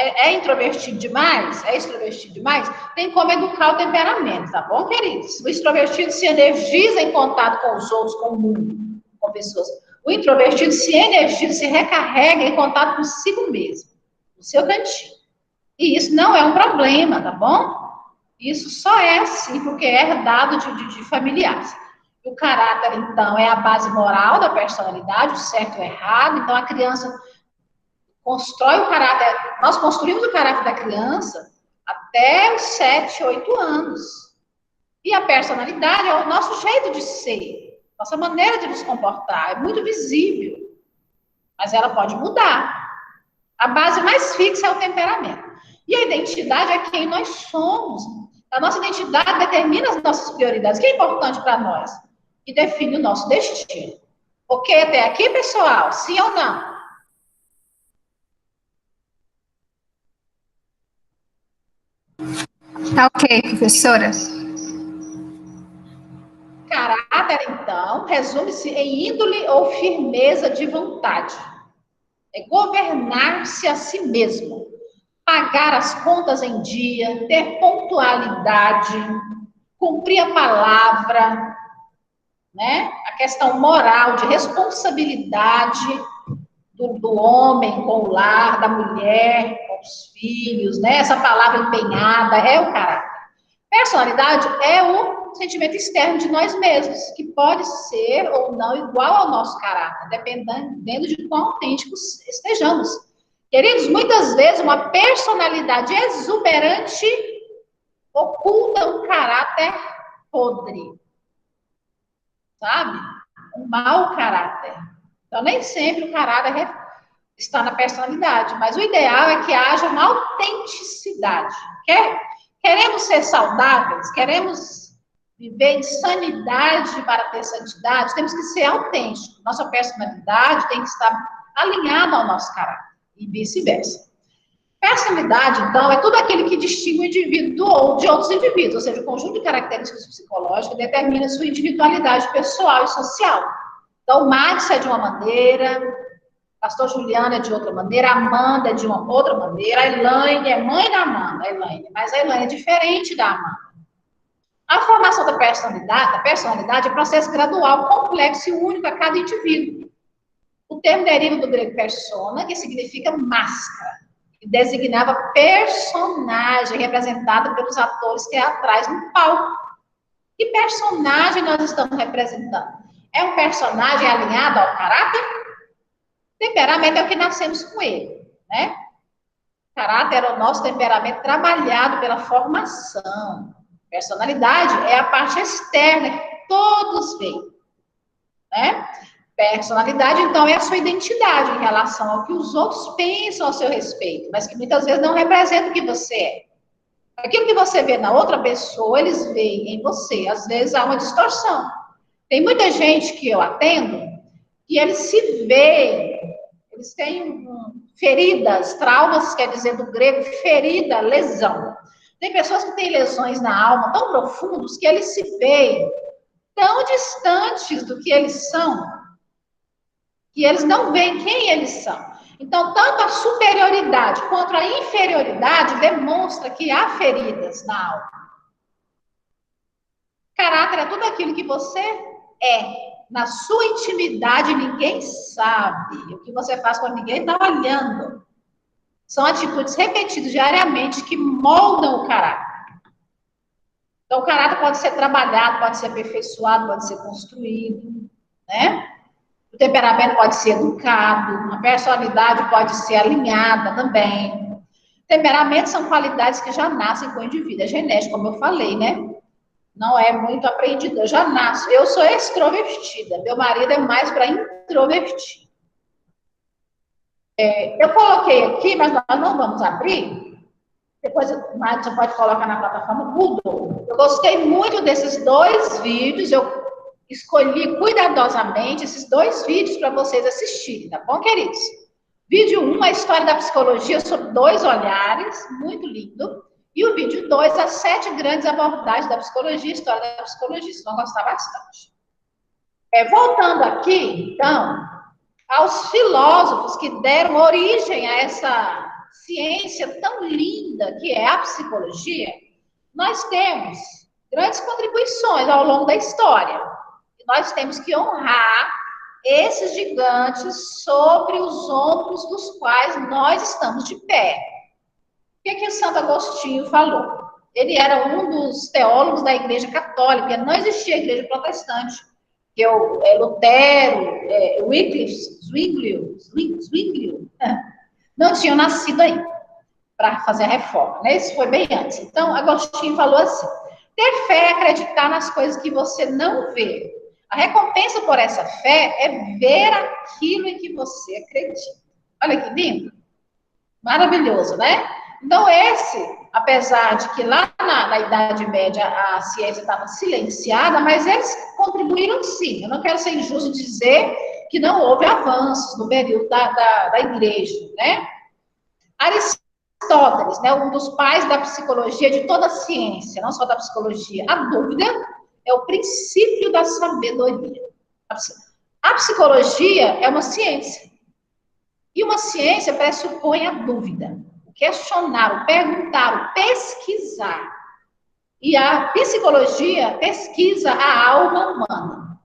É introvertido demais? É extrovertido demais? Tem como educar o temperamento, tá bom, queridos? O extrovertido se energiza em contato com os outros, com o mundo, com pessoas. O introvertido se energiza, se recarrega em contato consigo mesmo, no seu cantinho. E isso não é um problema, tá bom? Isso só é assim porque é herdado de familiares. O caráter, então, é a base moral da personalidade, o certo e o errado. Então, a criança constrói o caráter, nós construímos o caráter da criança até os 7, 8 anos. E a personalidade é o nosso jeito de ser, nossa maneira de nos comportar, é muito visível, mas ela pode mudar. A base mais fixa é o temperamento. E a identidade é quem nós somos. A nossa identidade determina as nossas prioridades. O que é importante para nós? E define o nosso destino. Ok até aqui, pessoal? Sim ou não? Tá ok, professora. Caráter, então, resume-se em índole ou firmeza de vontade. É governar-se a si mesmo, pagar as contas em dia, ter pontualidade, cumprir a palavra, né? A questão moral, de responsabilidade do homem com o lar, da mulher com os filhos, né? Essa palavra empenhada é o caráter. Personalidade é o sentimento externo de nós mesmos, que pode ser ou não igual ao nosso caráter, dependendo de quão autênticos estejamos. Queridos, muitas vezes uma personalidade exuberante oculta um caráter podre, sabe? Um mau caráter. Então, nem sempre o caráter está na personalidade, mas o ideal é que haja uma autenticidade. Queremos ser saudáveis? Queremos viver em sanidade para ter santidade? Temos que ser autênticos. Nossa personalidade tem que estar alinhada ao nosso caráter e vice-versa. Personalidade, então, é tudo aquilo que distingue o indivíduo de outros indivíduos, ou seja, o conjunto de características psicológicas determina sua individualidade pessoal e social. Então, o Max é de uma maneira, Pastor Juliana é de outra maneira, a Amanda é de uma outra maneira, a Elaine é mãe da Amanda, mas a Elaine é diferente da Amanda. A formação da personalidade é um processo gradual, complexo e único a cada indivíduo. O termo deriva do grego persona, que significa máscara, que designava personagem representado pelos atores teatrais no palco. Que personagem nós estamos representando? É um personagem alinhado ao caráter? Temperamento é o que nascemos com ele, né? Caráter é o nosso temperamento trabalhado pela formação. Personalidade é a parte externa que todos veem, né? Personalidade, então, é a sua identidade em relação ao que os outros pensam a seu respeito, mas que muitas vezes não representa o que você é. Aquilo que você vê na outra pessoa, eles veem em você. Às vezes há uma distorção. Tem muita gente que eu atendo e eles se veem, eles têm feridas, traumas, quer dizer do grego, ferida, lesão. Tem pessoas que têm lesões na alma tão profundos que eles se veem tão distantes do que eles são, que eles não veem quem eles são. Então, tanto a superioridade quanto a inferioridade demonstra que há feridas na alma. Caráter é tudo aquilo que você é. Na sua intimidade, ninguém sabe. O que você faz quando ninguém está olhando. São atitudes repetidas diariamente que moldam o caráter. Então, o caráter pode ser trabalhado, pode ser aperfeiçoado, pode ser construído, né? O temperamento pode ser educado, a personalidade pode ser alinhada também. Temperamentos são qualidades que já nascem com o indivíduo, é genético, como eu falei, né? Não é muito aprendido, eu já nasço. Eu sou extrovertida, meu marido é mais para introvertido. Eu coloquei aqui, mas nós não vamos abrir. Depois o Madison pode colocar na plataforma Google. Eu gostei muito desses 2 vídeos, eu escolhi cuidadosamente esses 2 vídeos para vocês assistirem, tá bom, queridos? Vídeo 1, a história da psicologia sob 2 olhares, muito lindo. E o vídeo 2, as 7 grandes abordagens da psicologia, história da psicologia, vocês vão gostar bastante. Voltando aqui, então, aos filósofos que deram origem a ciência tão linda que é a psicologia, nós temos grandes contribuições ao longo da história. E nós temos que honrar esses gigantes sobre os ombros dos quais nós estamos de pé. O que o Santo Agostinho falou? Ele era um dos teólogos da Igreja Católica, não existia a Igreja Protestante, que Lutero, Wycliffe, Zwinglio, não tinham nascido aí para fazer a reforma, né? Isso foi bem antes. Então, Agostinho falou assim: ter fé é acreditar nas coisas que você não vê. A recompensa por essa fé é ver aquilo em que você acredita. Olha que lindo. Maravilhoso, né? Então, apesar de que lá na Idade Média a ciência estava silenciada, mas eles contribuíram sim. Eu não quero ser injusto dizer que não houve avanços no período da Igreja, né? Aristóteles, né, um dos pais da psicologia, de toda a ciência, não só da psicologia. A dúvida é o princípio da sabedoria. A psicologia é uma ciência. E uma ciência pressupõe a dúvida, o questionar, o perguntar, o pesquisar. E a psicologia pesquisa a alma humana,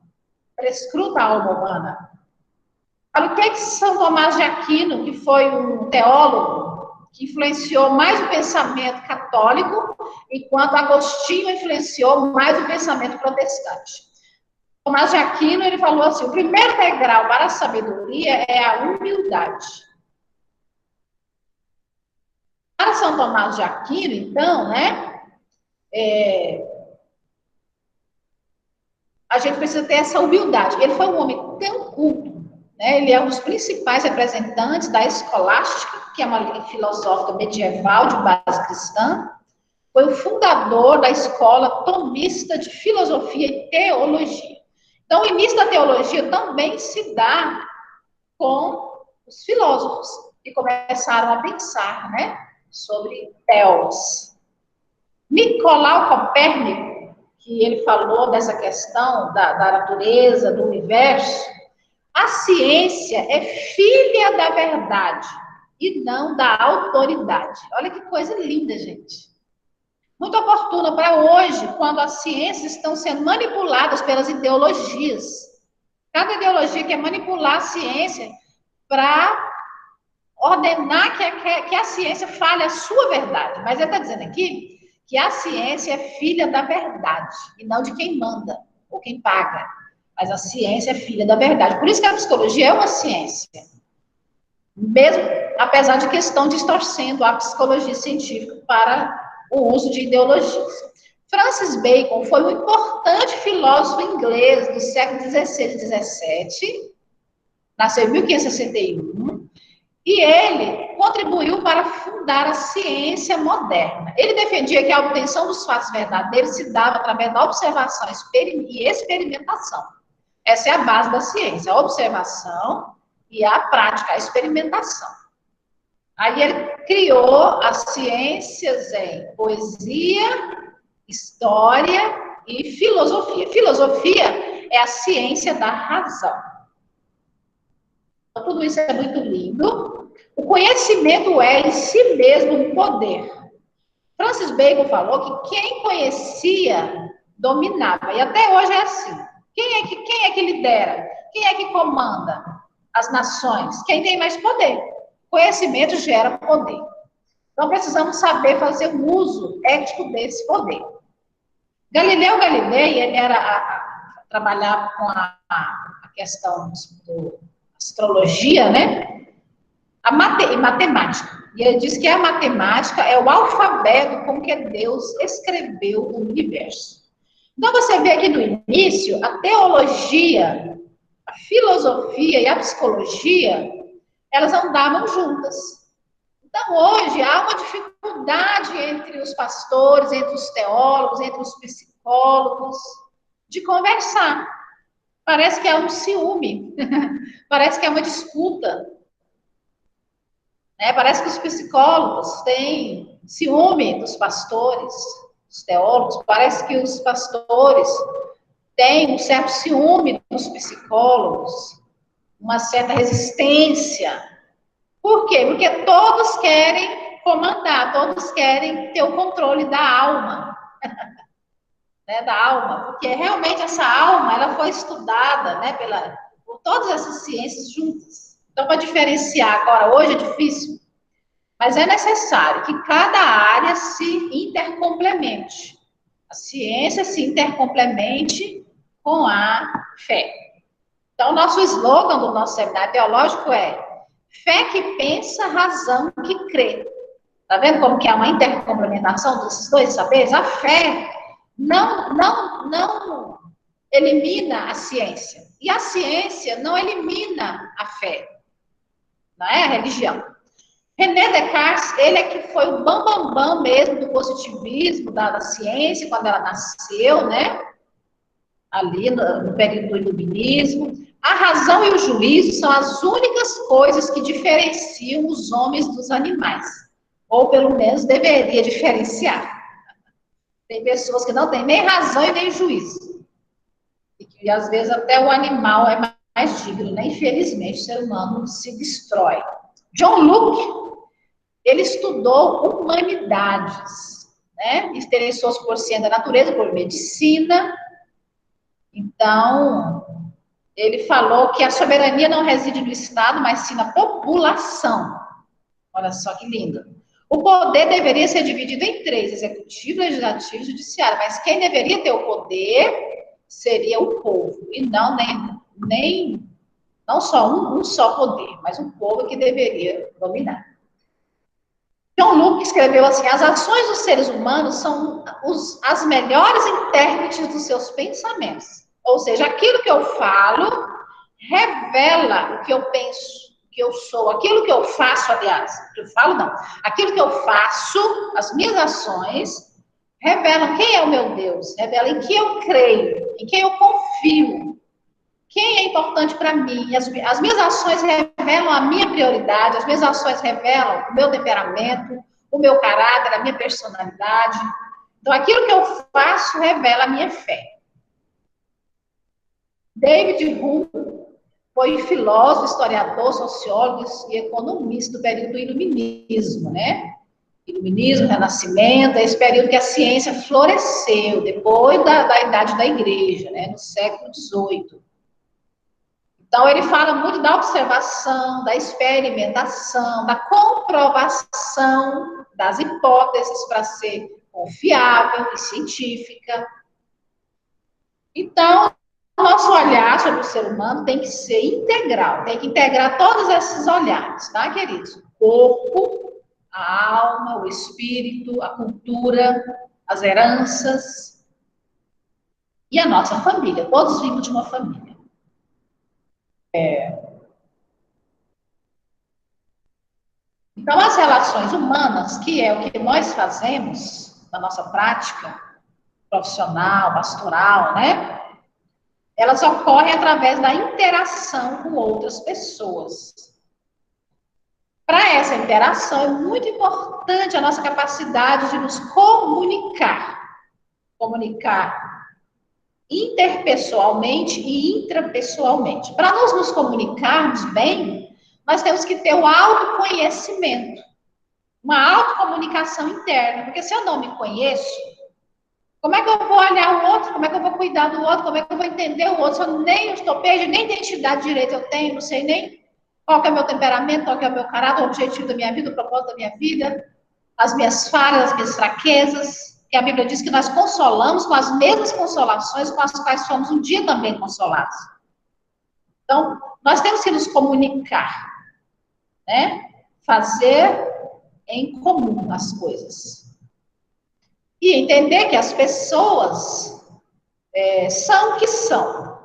prescruta a alma humana. Olha o que São Tomás de Aquino, que foi um teólogo que influenciou mais o pensamento católico, enquanto Agostinho influenciou mais o pensamento protestante. Tomás de Aquino, ele falou assim: o primeiro degrau para a sabedoria é a humildade. Para São Tomás de Aquino, então, né, a gente precisa ter essa humildade. Ele foi um homem tão culto, né, ele é um dos principais representantes da escolástica, que é uma linha filosófica medieval de base cristã. Foi o fundador da escola tomista de filosofia e teologia. Então, o início da teologia também se dá com os filósofos, que começaram a pensar, né, sobre teos. Nicolau Copérnico, que ele falou dessa questão da natureza, do universo, a ciência é filha da verdade e não da autoridade. Olha que coisa linda, gente. Muito oportuna para hoje, quando as ciências estão sendo manipuladas pelas ideologias. Cada ideologia quer manipular a ciência para ordenar que a ciência fale a sua verdade. Mas ele está dizendo aqui que a ciência é filha da verdade e não de quem manda ou quem paga. Mas a ciência é filha da verdade. Por isso que a psicologia é uma ciência. Mesmo, apesar de que estão distorcendo a psicologia científica para o uso de ideologias. Francis Bacon foi um importante filósofo inglês do século XVI e XVII, nasceu em 1561, e ele contribuiu para fundar a ciência moderna. Ele defendia que a obtenção dos fatos verdadeiros se dava através da observação e experimentação. Essa é a base da ciência, a observação e a prática, a experimentação. Aí ele criou as ciências em poesia, história e filosofia. Filosofia é a ciência da razão. Então, tudo isso é muito lindo. O conhecimento é em si mesmo um poder. Francis Bacon falou que quem conhecia dominava. E até hoje é assim. Quem é que lidera? Quem é que comanda as nações? Quem tem mais poder? Conhecimento gera poder. Então, precisamos saber fazer um uso ético desse poder. Galileu Galilei, ele trabalhava com a questão da astrologia, né? E matemática. E ele diz que a matemática é o alfabeto com que Deus escreveu o universo. Então, você vê aqui no início, a teologia, a filosofia e a psicologia, elas andavam juntas. Então, hoje, há uma dificuldade entre os pastores, entre os teólogos, entre os psicólogos, de conversar. Parece que é um ciúme, parece que é uma disputa. Né? Parece que os psicólogos têm ciúme dos pastores, dos teólogos, parece que os pastores têm um certo ciúme dos psicólogos, uma certa resistência Por quê? Porque todos querem comandar, todos querem ter o controle da alma. Né, da alma, porque realmente essa alma, ela foi estudada, né, por todas essas ciências juntas. Então, para diferenciar agora, hoje é difícil, mas é necessário que cada área se intercomplemente. A ciência se intercomplemente com a fé. Então, o nosso slogan do nosso seminário teológico é fé que pensa, razão que crê. Tá vendo como que é uma intercomplementação desses dois saberes? A fé não elimina a ciência. E a ciência não elimina a fé. Não é a religião. René Descartes, ele é que foi o bambambam mesmo do positivismo, da ciência, quando ela nasceu, né? Ali no período do iluminismo. A razão e o juízo são as únicas coisas que diferenciam os homens dos animais. Ou pelo menos deveria diferenciar. Tem pessoas que não têm nem razão e nem juízo. E às vezes até o animal é mais digno, né? Infelizmente, o ser humano se destrói. John Locke, ele estudou humanidades, né? Interessou-se por ciência da natureza, por medicina. Então, ele falou que a soberania não reside no Estado, mas sim na população. Olha só que lindo. O poder deveria ser dividido em três, executivo, legislativo e judiciário, mas quem deveria ter o poder seria o povo, e não só um só poder, mas um povo que deveria dominar. John Locke escreveu assim, as ações dos seres humanos são as melhores intérpretes dos seus pensamentos. Ou seja, aquilo que eu falo revela o que eu penso, o que eu sou, aquilo que eu faço, aliás, eu falo não, aquilo que eu faço, as minhas ações, revelam quem é o meu Deus, revelam em que eu creio, em quem eu confio, quem é importante para mim. As minhas ações revelam a minha prioridade, as minhas ações revelam o meu temperamento, o meu caráter, a minha personalidade. Então, aquilo que eu faço revela a minha fé. David Hume foi filósofo, historiador, sociólogo e economista do período do Iluminismo, né? Iluminismo, Renascimento, esse período que a ciência floresceu, depois da Idade da Igreja, né? No século XVIII. Então, ele fala muito da observação, da experimentação, da comprovação das hipóteses para ser confiável e científica. Então, o nosso olhar sobre o ser humano tem que ser integral, tem que integrar todos esses olhares, tá, queridos? O corpo, a alma, o espírito, a cultura, as heranças e a nossa família. Todos vimos de uma família. Então, as relações humanas, que é o que nós fazemos na nossa prática profissional, pastoral, né? Elas ocorrem através da interação com outras pessoas. Para essa interação, é muito importante a nossa capacidade de nos comunicar. Comunicar interpessoalmente e intrapessoalmente. Para nós nos comunicarmos bem, nós temos que ter o autoconhecimento, uma autocomunicação interna, porque se eu não me conheço, como é que eu vou olhar o outro, como é que eu vou cuidar do outro, como é que eu vou entender o outro, se eu nem estou perdido, nem identidade direita eu tenho, não sei nem qual que é o meu temperamento, qual que é o meu caráter, o objetivo da minha vida, o propósito da minha vida, as minhas falhas, as minhas fraquezas, que a Bíblia diz que nós consolamos com as mesmas consolações com as quais fomos um dia também consolados. Então, nós temos que nos comunicar, né? Fazer em comum as coisas. E entender que as pessoas são o que são.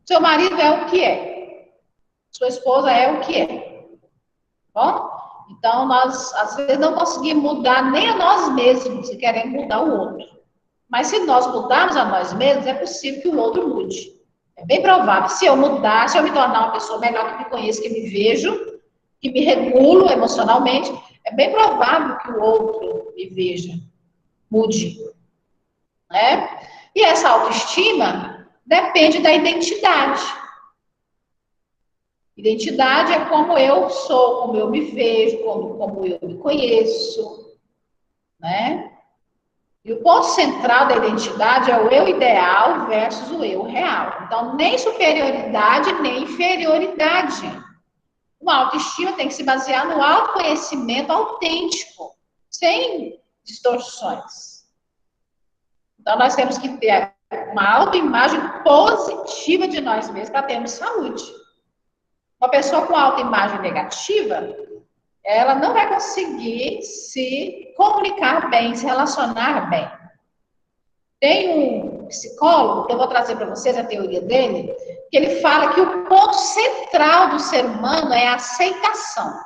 Seu marido é o que é. Sua esposa é o que é. Bom? Então, nós, às vezes, não conseguimos mudar nem a nós mesmos, se queremos mudar o outro. Mas se nós mudarmos a nós mesmos, é possível que o outro mude. É bem provável. Se eu mudar, se eu me tornar uma pessoa melhor, que me conheço, que me vejo, que me regulo emocionalmente, é bem provável que o outro me veja, mude. Né? E essa autoestima depende da identidade. Identidade é como eu sou, como eu me vejo, como eu me conheço, né? E o ponto central da identidade é o eu ideal versus o eu real. Então, nem superioridade, nem inferioridade. Uma autoestima tem que se basear no autoconhecimento autêntico, sem distorções. Então, nós temos que ter uma autoimagem positiva de nós mesmos para termos saúde. Uma pessoa com autoimagem negativa, ela não vai conseguir se comunicar bem, se relacionar bem. Tem um psicólogo, que eu vou trazer para vocês a teoria dele, que ele fala que o ponto central do ser humano é a aceitação.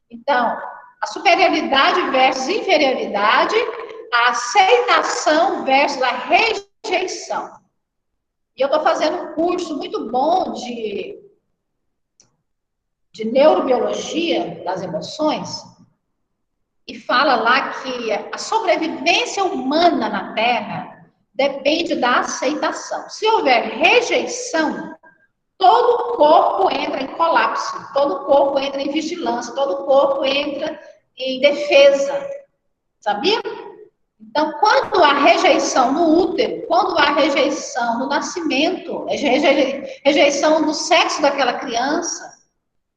Então, a superioridade versus inferioridade, a aceitação versus a rejeição. E eu estou fazendo um curso muito bom de neurobiologia das emoções, e fala lá que a sobrevivência humana na Terra depende da aceitação. Se houver rejeição, todo o corpo entra em colapso, todo o corpo entra em vigilância, todo o corpo entra em defesa. Sabia? Então, quando há rejeição no útero, quando há rejeição no nascimento, rejeição do sexo daquela criança,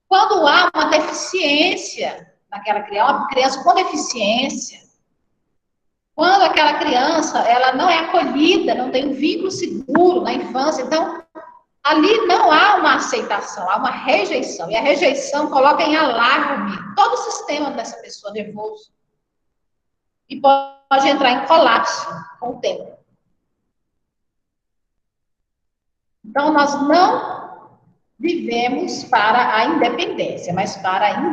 quando há uma deficiência naquela criança, uma criança com deficiência, quando aquela criança ela não é acolhida, não tem um vínculo seguro na infância, então ali não há uma aceitação, há uma rejeição. E a rejeição coloca em alarme todo o sistema dessa pessoa nervoso. E pode entrar em colapso com o tempo. Então, nós não vivemos para a independência, mas para a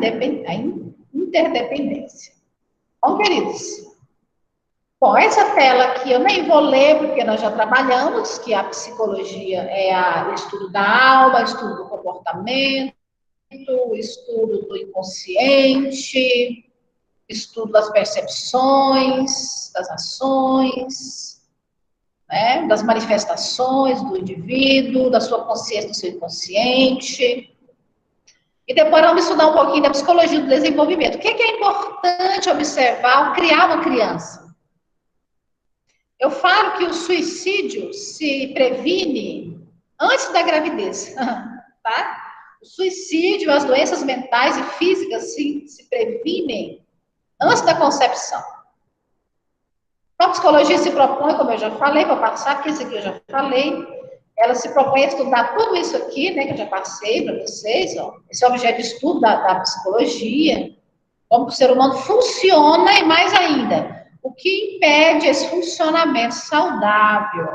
interdependência. Bom, queridos? Bom, essa tela aqui eu nem vou ler, porque nós já trabalhamos, que a psicologia é o estudo da alma, estudo do comportamento, estudo do inconsciente, estudo das percepções, das ações, né, das manifestações do indivíduo, da sua consciência, do seu inconsciente. E depois vamos estudar um pouquinho da psicologia do desenvolvimento. O que é importante observar ao criar uma criança? Eu falo que o suicídio se previne antes da gravidez, tá? O suicídio, as doenças mentais e físicas se previnem antes da concepção. A psicologia se propõe, como eu já falei, vou passar, porque isso aqui eu já falei, ela se propõe a estudar tudo isso aqui, né, que eu já passei para vocês, ó, esse é o objeto de estudo da psicologia, como o ser humano funciona e mais ainda, o que impede esse funcionamento saudável,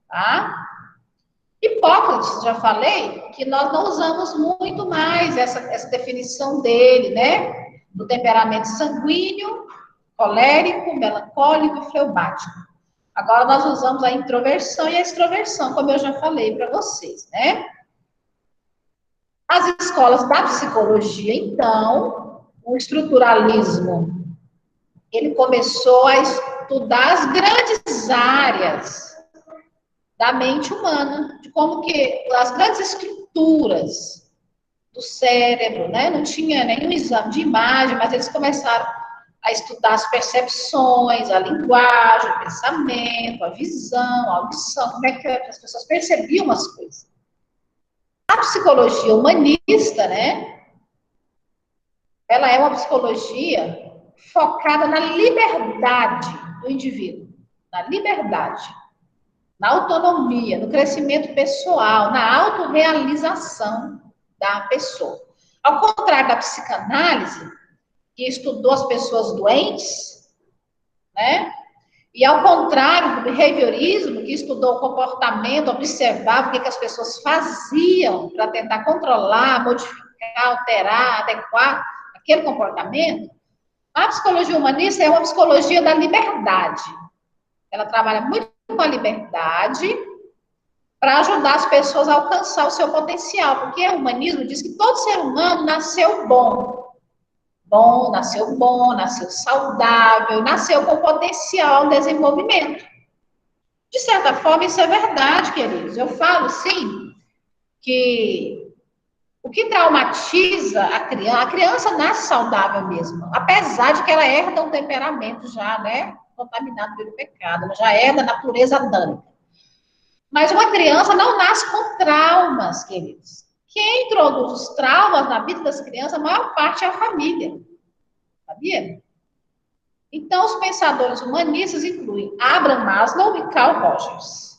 tá? Hipócrates, já falei, que nós não usamos muito mais essa definição dele, né, do temperamento sanguíneo, colérico, melancólico e fleumático. Agora nós usamos a introversão e a extroversão, como eu já falei para vocês, né? As escolas da psicologia, então, o estruturalismo, ele começou a estudar as grandes áreas da mente humana, de como que as grandes estruturas do cérebro, né? Não tinha nenhum exame de imagem, mas eles começaram a estudar as percepções, a linguagem, o pensamento, a visão, a audição, como é que as pessoas percebiam as coisas. A psicologia humanista, né, ela é uma psicologia focada na liberdade do indivíduo, na liberdade, na autonomia, no crescimento pessoal, na autorrealização da pessoa. Ao contrário da psicanálise, que estudou as pessoas doentes, né? E ao contrário do behaviorismo, que estudou o comportamento, observava o que as pessoas faziam para tentar controlar, modificar, alterar, adequar aquele comportamento, a psicologia humanista é uma psicologia da liberdade. Ela trabalha muito com a liberdade para ajudar as pessoas a alcançar o seu potencial, porque o humanismo diz que todo ser humano nasceu bom, nasceu saudável, nasceu com potencial de desenvolvimento. De certa forma, isso é verdade, queridos. Eu falo, sim, que O que traumatiza a criança nasce saudável mesmo, apesar de que ela herda um temperamento já, né, contaminado pelo pecado, ela já herda a natureza adâmica. Mas uma criança não nasce com traumas, queridos. Quem introduz os traumas na vida das crianças, a maior parte é a família. Sabia? Então, os pensadores humanistas incluem Abraham Maslow e Carl Rogers.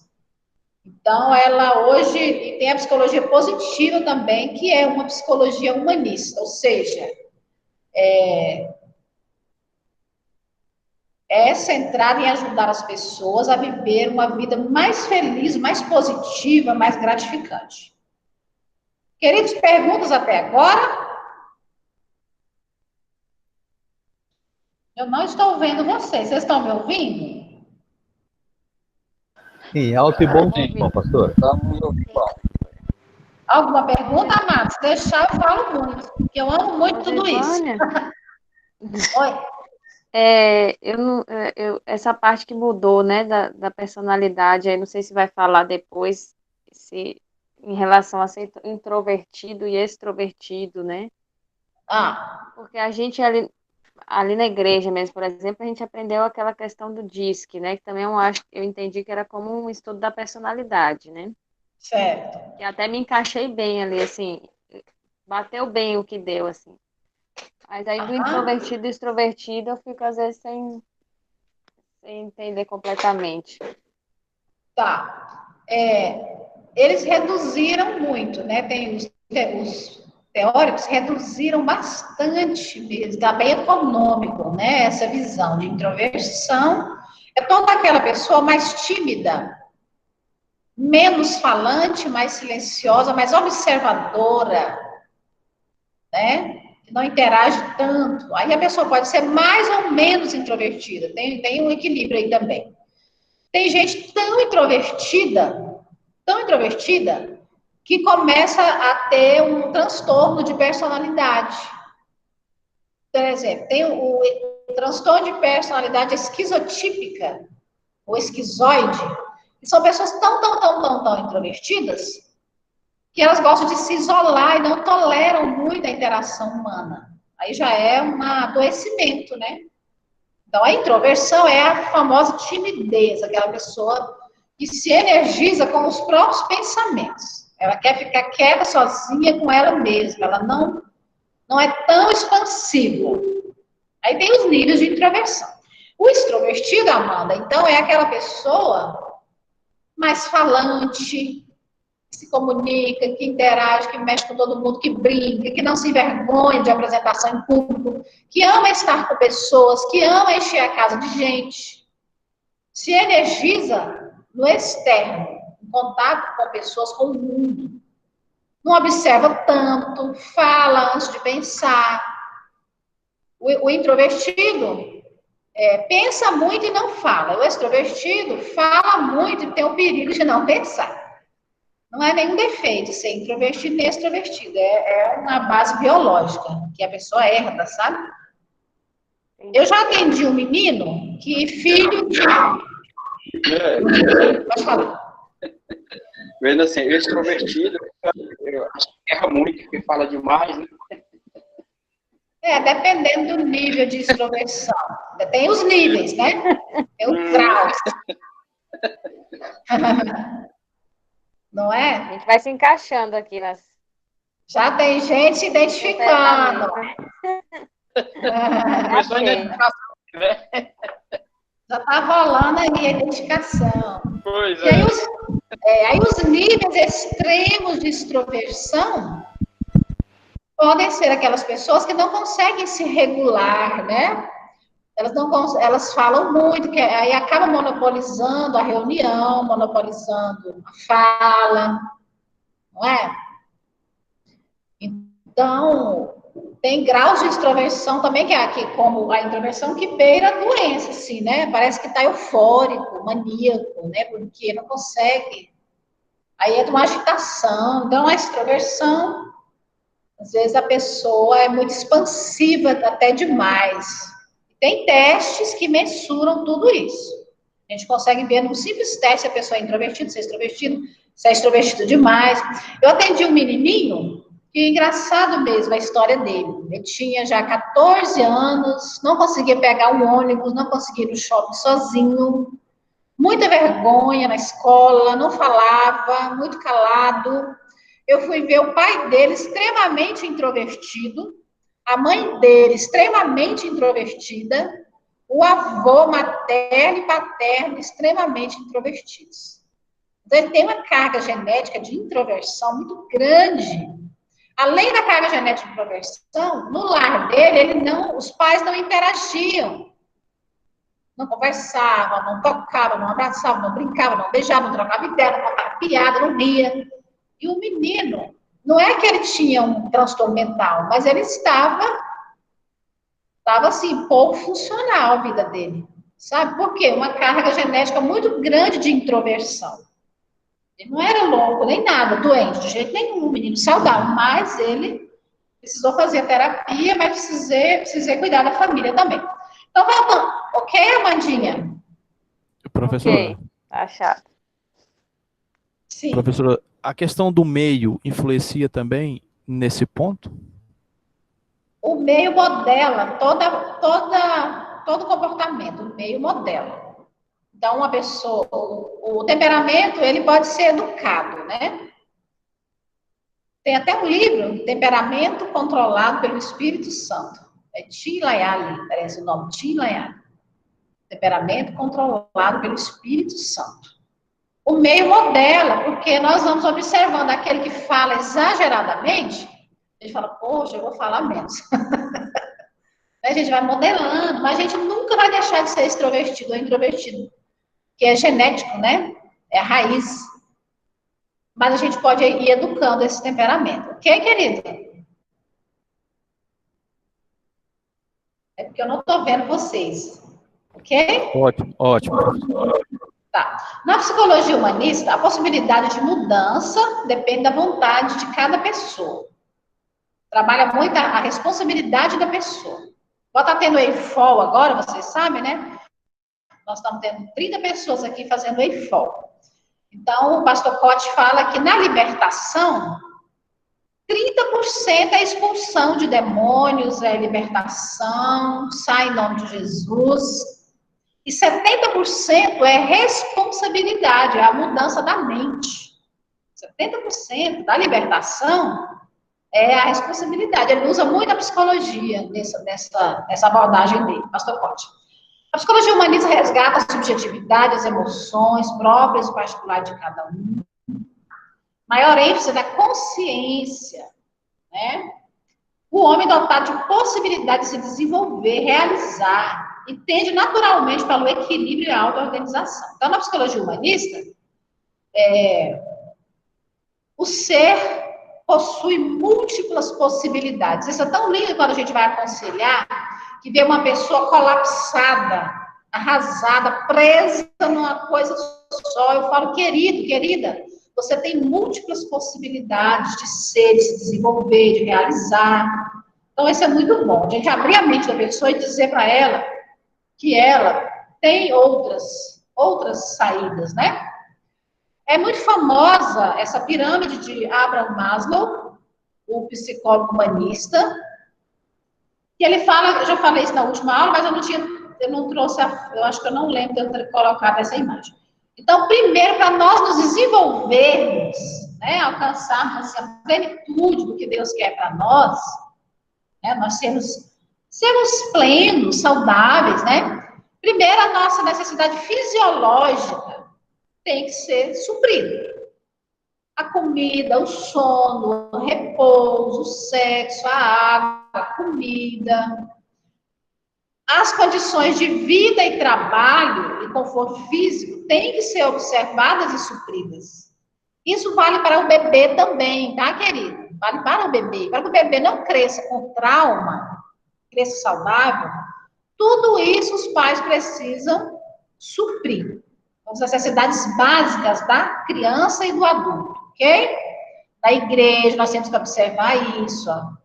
Então, ela hoje tem a psicologia positiva também, que é uma psicologia humanista, ou seja, é centrada em ajudar as pessoas a viver uma vida mais feliz, mais positiva, mais gratificante. Queridos, perguntas até agora? Eu não estou vendo vocês. Vocês estão me ouvindo? Sim, alto e bom som, pastor. Alguma pergunta, amados? Se deixar, eu falo muito, porque eu amo muito tudo isso. Oi. Essa parte que mudou, né, da personalidade, aí não sei se vai falar depois, em relação a ser introvertido e extrovertido, né? Porque a gente ali na igreja mesmo, por exemplo, a gente aprendeu aquela questão do DISC, né? Que também eu entendi que era como um estudo da personalidade, né? Certo. E até me encaixei bem ali, assim, bateu bem o que deu, assim. Mas aí do introvertido e extrovertido eu fico, às vezes, sem entender completamente. Tá. Eles reduziram muito, né? Tem os teóricos reduziram bastante mesmo, está bem econômico, né? Essa visão de introversão. É toda aquela pessoa mais tímida, menos falante, mais silenciosa, mais observadora, né? Que não interage tanto. Aí a pessoa pode ser mais ou menos introvertida. Tem um equilíbrio aí também. Tem gente tão introvertida, que começa a ter um transtorno de personalidade. Por exemplo, tem o transtorno de personalidade esquizotípica, ou esquizoide, que são pessoas tão introvertidas, que elas gostam de se isolar e não toleram muito a interação humana. Aí já é um adoecimento, né? Então, a introversão é a famosa timidez, aquela pessoa que se energiza com os próprios pensamentos. Ela quer ficar quieta, sozinha com ela mesma. Ela não é tão expansiva. Aí tem os níveis de introversão. O extrovertido, Amanda, então, é aquela pessoa mais falante, que se comunica, que interage, que mexe com todo mundo, que brinca, que não se envergonha de apresentação em público, que ama estar com pessoas, que ama encher a casa de gente, se energiza no externo, em contato com pessoas, com o mundo. Não observa tanto, fala antes de pensar. O introvertido pensa muito e não fala. O extrovertido fala muito e tem o perigo de não pensar. Não é nenhum defeito ser introvertido nem extrovertido. É uma base biológica, que a pessoa herda, sabe? Eu já atendi um menino que filho de... Pode falar. Vendo assim, extrovertido, erra muito, porque fala demais, né? Dependendo do nível de extroversão. Tem os níveis, né? Tem os graus. Não é? A gente vai se encaixando aqui nas... Já tem gente se identificando. Começou a identificação, né? Já está rolando aí a identificação. Pois e aí os níveis extremos de extroversão podem ser aquelas pessoas que não conseguem se regular, né? Elas falam muito, que aí acaba monopolizando a reunião, monopolizando a fala, não é? Então, tem graus de extroversão também, que é aqui, como a introversão, que beira a doença, assim, né? Parece que está eufórico, maníaco, né? Porque não consegue. Aí é de uma agitação. Então, a extroversão, às vezes a pessoa é muito expansiva, até demais. Tem testes que mensuram tudo isso. A gente consegue ver num simples teste se a pessoa é introvertida, se é extrovertido demais. Eu atendi um menininho E engraçado mesmo a história dele. Ele tinha já 14 anos, não conseguia pegar um ônibus, não conseguia ir no shopping sozinho, muita vergonha na escola, não falava, muito calado. Eu fui ver o pai dele extremamente introvertido, a mãe dele extremamente introvertida, o avô materno e paterno extremamente introvertidos. Então, ele tem uma carga genética de introversão muito grande. Além da carga genética de introversão, no lar dele, os pais não interagiam. Não conversavam, não tocavam, não abraçavam, não brincavam, não beijavam, não trocavam ideia, não contavam piada, não ria. E o menino, não é que ele tinha um transtorno mental, mas ele estava assim, pouco funcional a vida dele. Sabe por quê? Uma carga genética muito grande de introversão. Ele não era louco, nem nada, doente, de jeito nenhum, um menino saudável, mas ele precisou fazer terapia, mas precisei cuidar da família também. Então, voltando. Ok, Amandinha? Professora. Ok, tá chato. Sim. Professora, a questão do meio influencia também nesse ponto? O meio modela todo comportamento, o meio modela. Então, uma pessoa, o temperamento, ele pode ser educado, né? Tem até um livro, Temperamento Controlado pelo Espírito Santo. É Chilayali, parece o nome, Chilayali. Temperamento controlado pelo Espírito Santo. O meio modela, porque nós vamos observando aquele que fala exageradamente, a gente fala, poxa, eu vou falar menos. A gente vai modelando, mas a gente nunca vai deixar de ser extrovertido ou introvertido, que é genético, né? É a raiz. Mas a gente pode ir educando esse temperamento. Ok, querido? É porque eu não estou vendo vocês. Ok? Ótimo, ótimo. Tá. Na psicologia humanista, a possibilidade de mudança depende da vontade de cada pessoa. Trabalha muito a responsabilidade da pessoa. Pode estar tendo EIFOL agora, vocês sabem, né? Nós estamos tendo 30 pessoas aqui fazendo EIFOL. Então, o pastor Cote fala que na libertação, 30% é expulsão de demônios, é libertação, sai em nome de Jesus. E 70% é responsabilidade, é a mudança da mente. 70% da libertação é a responsabilidade. Ele usa muito a psicologia nessa abordagem dele, pastor Cote. A psicologia humanista resgata a subjetividade, as emoções próprias e particulares de cada um. Maior ênfase na consciência, né? O homem dotado de possibilidade de se desenvolver, realizar, e tende naturalmente para o equilíbrio e a auto-organização. Então, na psicologia humanista, o ser possui múltiplas possibilidades. Isso é tão lindo quando a gente vai aconselhar, que vê uma pessoa colapsada, arrasada, presa numa coisa só. Eu falo, querido, querida, você tem múltiplas possibilidades de ser, de se desenvolver, de realizar. Então, isso é muito bom. A gente abrir a mente da pessoa e dizer para ela que ela tem outras saídas, né? É muito famosa essa pirâmide de Abraham Maslow, o psicólogo humanista, e ele fala, eu já falei isso na última aula, mas eu não trouxe, eu acho que eu não lembro de eu ter colocado essa imagem. Então, primeiro, para nós nos desenvolvermos, né, alcançarmos a plenitude do que Deus quer para nós, né, nós sermos plenos, saudáveis, né? Primeiro, a nossa necessidade fisiológica tem que ser suprida. A comida, o sono, o repouso, o sexo, a água, a comida. As condições de vida e trabalho e conforto físico têm que ser observadas e supridas. Isso vale para o bebê também, tá, querido? Vale para o bebê. Para que o bebê não cresça com trauma, cresça saudável, tudo isso os pais precisam suprir. As necessidades básicas da criança e do adulto, ok? Da igreja, nós temos que observar isso, ó.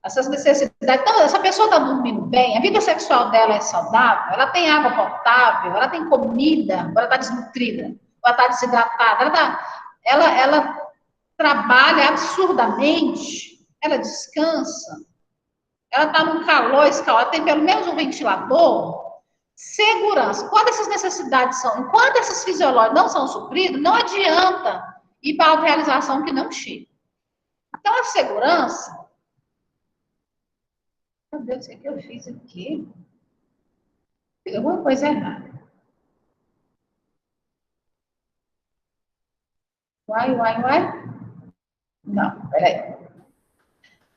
Essas necessidades. Então, essa pessoa está dormindo bem, a vida sexual dela é saudável, ela tem água potável, ela tem comida, ela está desnutrida, ela está desidratada, ela trabalha absurdamente, ela descansa, ela está num calor escalado, tem pelo menos um ventilador. Segurança. Quando essas necessidades são, enquanto essas fisiológicas não são supridas, não adianta ir para a autorrealização que não chega. Então, a segurança... Meu Deus, o que eu fiz aqui? Fiz alguma coisa errada. Uai. Não, peraí.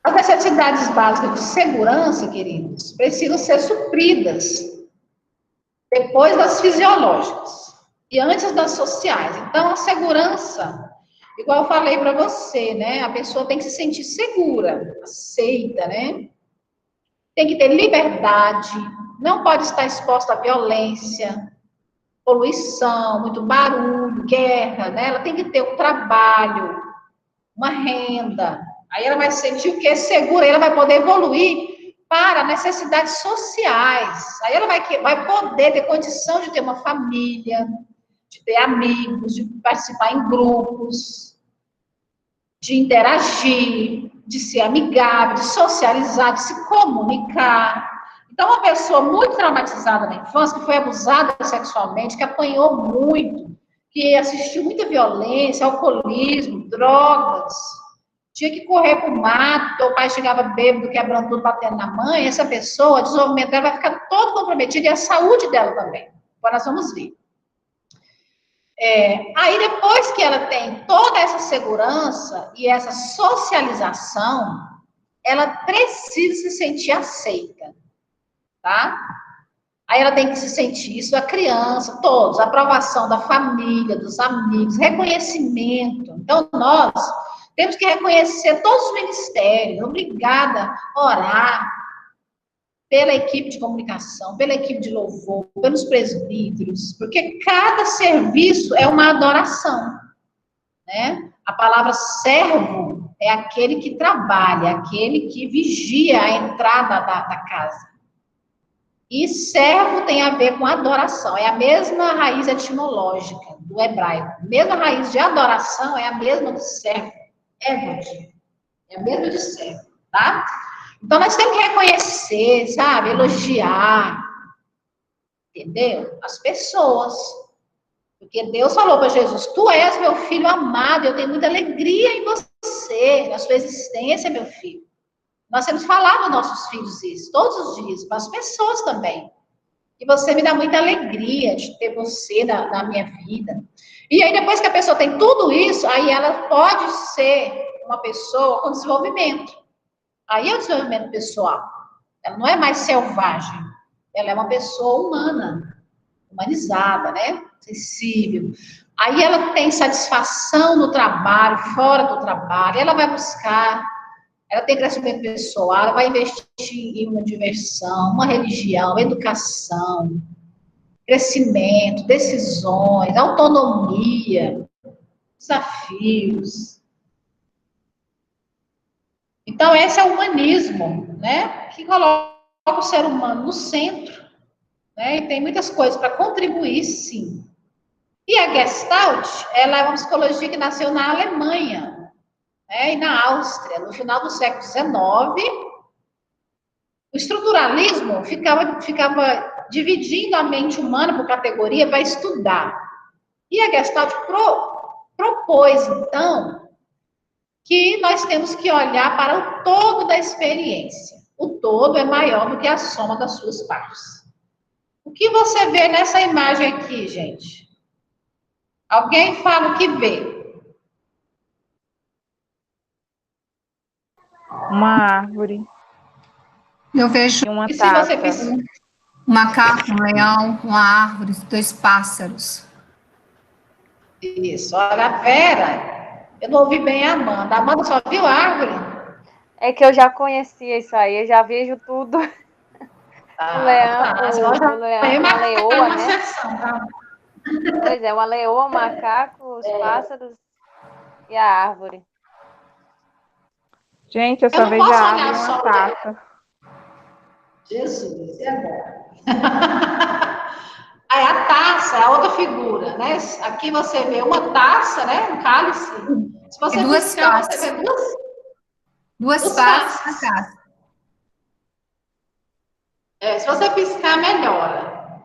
As necessidades básicas de segurança, queridos, precisam ser supridas depois das fisiológicas e antes das sociais. Então, a segurança, igual eu falei para você, né? A pessoa tem que se sentir segura, aceita, né? Tem que ter liberdade, não pode estar exposta à violência, poluição, muito barulho, guerra, né? Ela tem que ter um trabalho, uma renda. Aí ela vai sentir o que é segura, aí ela vai poder evoluir para necessidades sociais. Aí ela vai poder ter condição de ter uma família, de ter amigos, de participar em grupos, de interagir, de ser amigável, de socializar, de se comunicar. Então, uma pessoa muito traumatizada na infância, que foi abusada sexualmente, que apanhou muito, que assistiu muita violência, alcoolismo, drogas, tinha que correr para o mato, o pai chegava bêbado, quebrando tudo, batendo na mãe, essa pessoa, o desenvolvimento dela vai ficar todo comprometido e a saúde dela também. Agora nós vamos ver. Aí depois que ela tem toda essa segurança e essa socialização, ela precisa se sentir aceita, tá? Aí ela tem que se sentir isso, a criança, todos, aprovação da família, dos amigos, reconhecimento. Então, nós temos que reconhecer todos os ministérios, obrigada a orar pela equipe de comunicação, pela equipe de louvor, pelos presbíteros, porque cada serviço é uma adoração, né? A palavra servo é aquele que trabalha, aquele que vigia a entrada da casa. E servo tem a ver com adoração, é a mesma raiz etimológica do hebraico. A mesma raiz de adoração é a mesma do servo, evod, é a mesma de servo, tá? Então, nós temos que reconhecer, sabe, elogiar, entendeu? As pessoas. Porque Deus falou para Jesus, tu és meu filho amado, eu tenho muita alegria em você, na sua existência, meu filho. Nós temos falado aos nossos filhos isso, todos os dias, para as pessoas também. E você me dá muita alegria de ter você na minha vida. E aí, depois que a pessoa tem tudo isso, aí ela pode ser uma pessoa com desenvolvimento. Aí é o desenvolvimento pessoal. Ela não é mais selvagem. Ela é uma pessoa humana, humanizada, né? Sensível. Aí ela tem satisfação no trabalho, fora do trabalho. Ela vai buscar, ela tem crescimento pessoal, ela vai investir em uma diversão, uma religião, educação, crescimento, decisões, autonomia, desafios. Então, esse é o humanismo, né? Que coloca o ser humano no centro, né? E tem muitas coisas para contribuir, sim. E a Gestalt, ela é uma psicologia que nasceu na Alemanha, né? E na Áustria, no final do século XIX. O estruturalismo ficava dividindo a mente humana por categoria para estudar. E a Gestalt propôs, então, que nós temos que olhar para o todo da experiência. O todo é maior do que a soma das suas partes. O que você vê nessa imagem aqui, gente? Alguém fala o que vê? Uma árvore. Eu vejo uma e se você fizer um macaco, um leão, uma árvore, 2 pássaros. Isso, olha, a Vera, eu não ouvi bem a Amanda. A Amanda só viu a árvore? É que eu já conhecia isso aí, eu já vejo tudo. Ah, o leão, tá. uma leoa, né? Sessão, tá? Pois é, uma leoa, um macaco, os pássaros e a árvore. Gente, eu só vejo a árvore e uma taça. Jesus, é bom. Aí a taça é a outra figura, né? Aqui você vê uma taça, né? Um cálice. Se você duas buscar, taças. você vê Duas faces na casa. Se você piscar, melhora.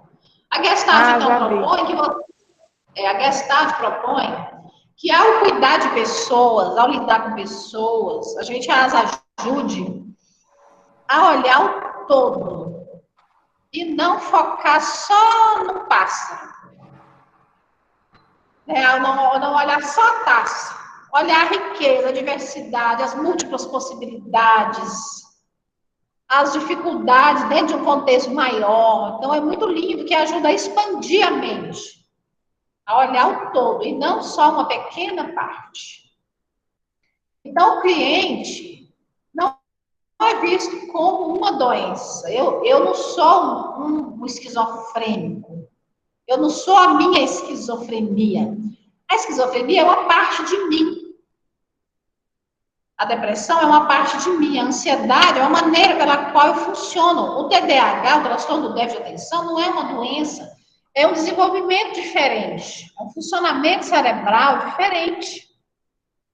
A Gestalt, então, propõe que você... a Gestalt propõe que ao cuidar de pessoas, ao lidar com pessoas, a gente as ajude a olhar o todo e não focar só no pássaro. Não olhar só a taça, olhar a riqueza, a diversidade, as múltiplas possibilidades, as dificuldades dentro de um contexto maior. Então, é muito lindo, que ajuda a expandir a mente, a olhar o todo e não só uma pequena parte. Então, o cliente não é visto como uma doença. Eu não sou um esquizofrênico. Eu não sou a minha esquizofrenia. A esquizofrenia é uma parte de mim. A depressão é uma parte de mim. A ansiedade é uma maneira pela qual eu funciono. O TDAH, o transtorno do déficit de atenção, não é uma doença. É um desenvolvimento diferente. É um funcionamento cerebral diferente.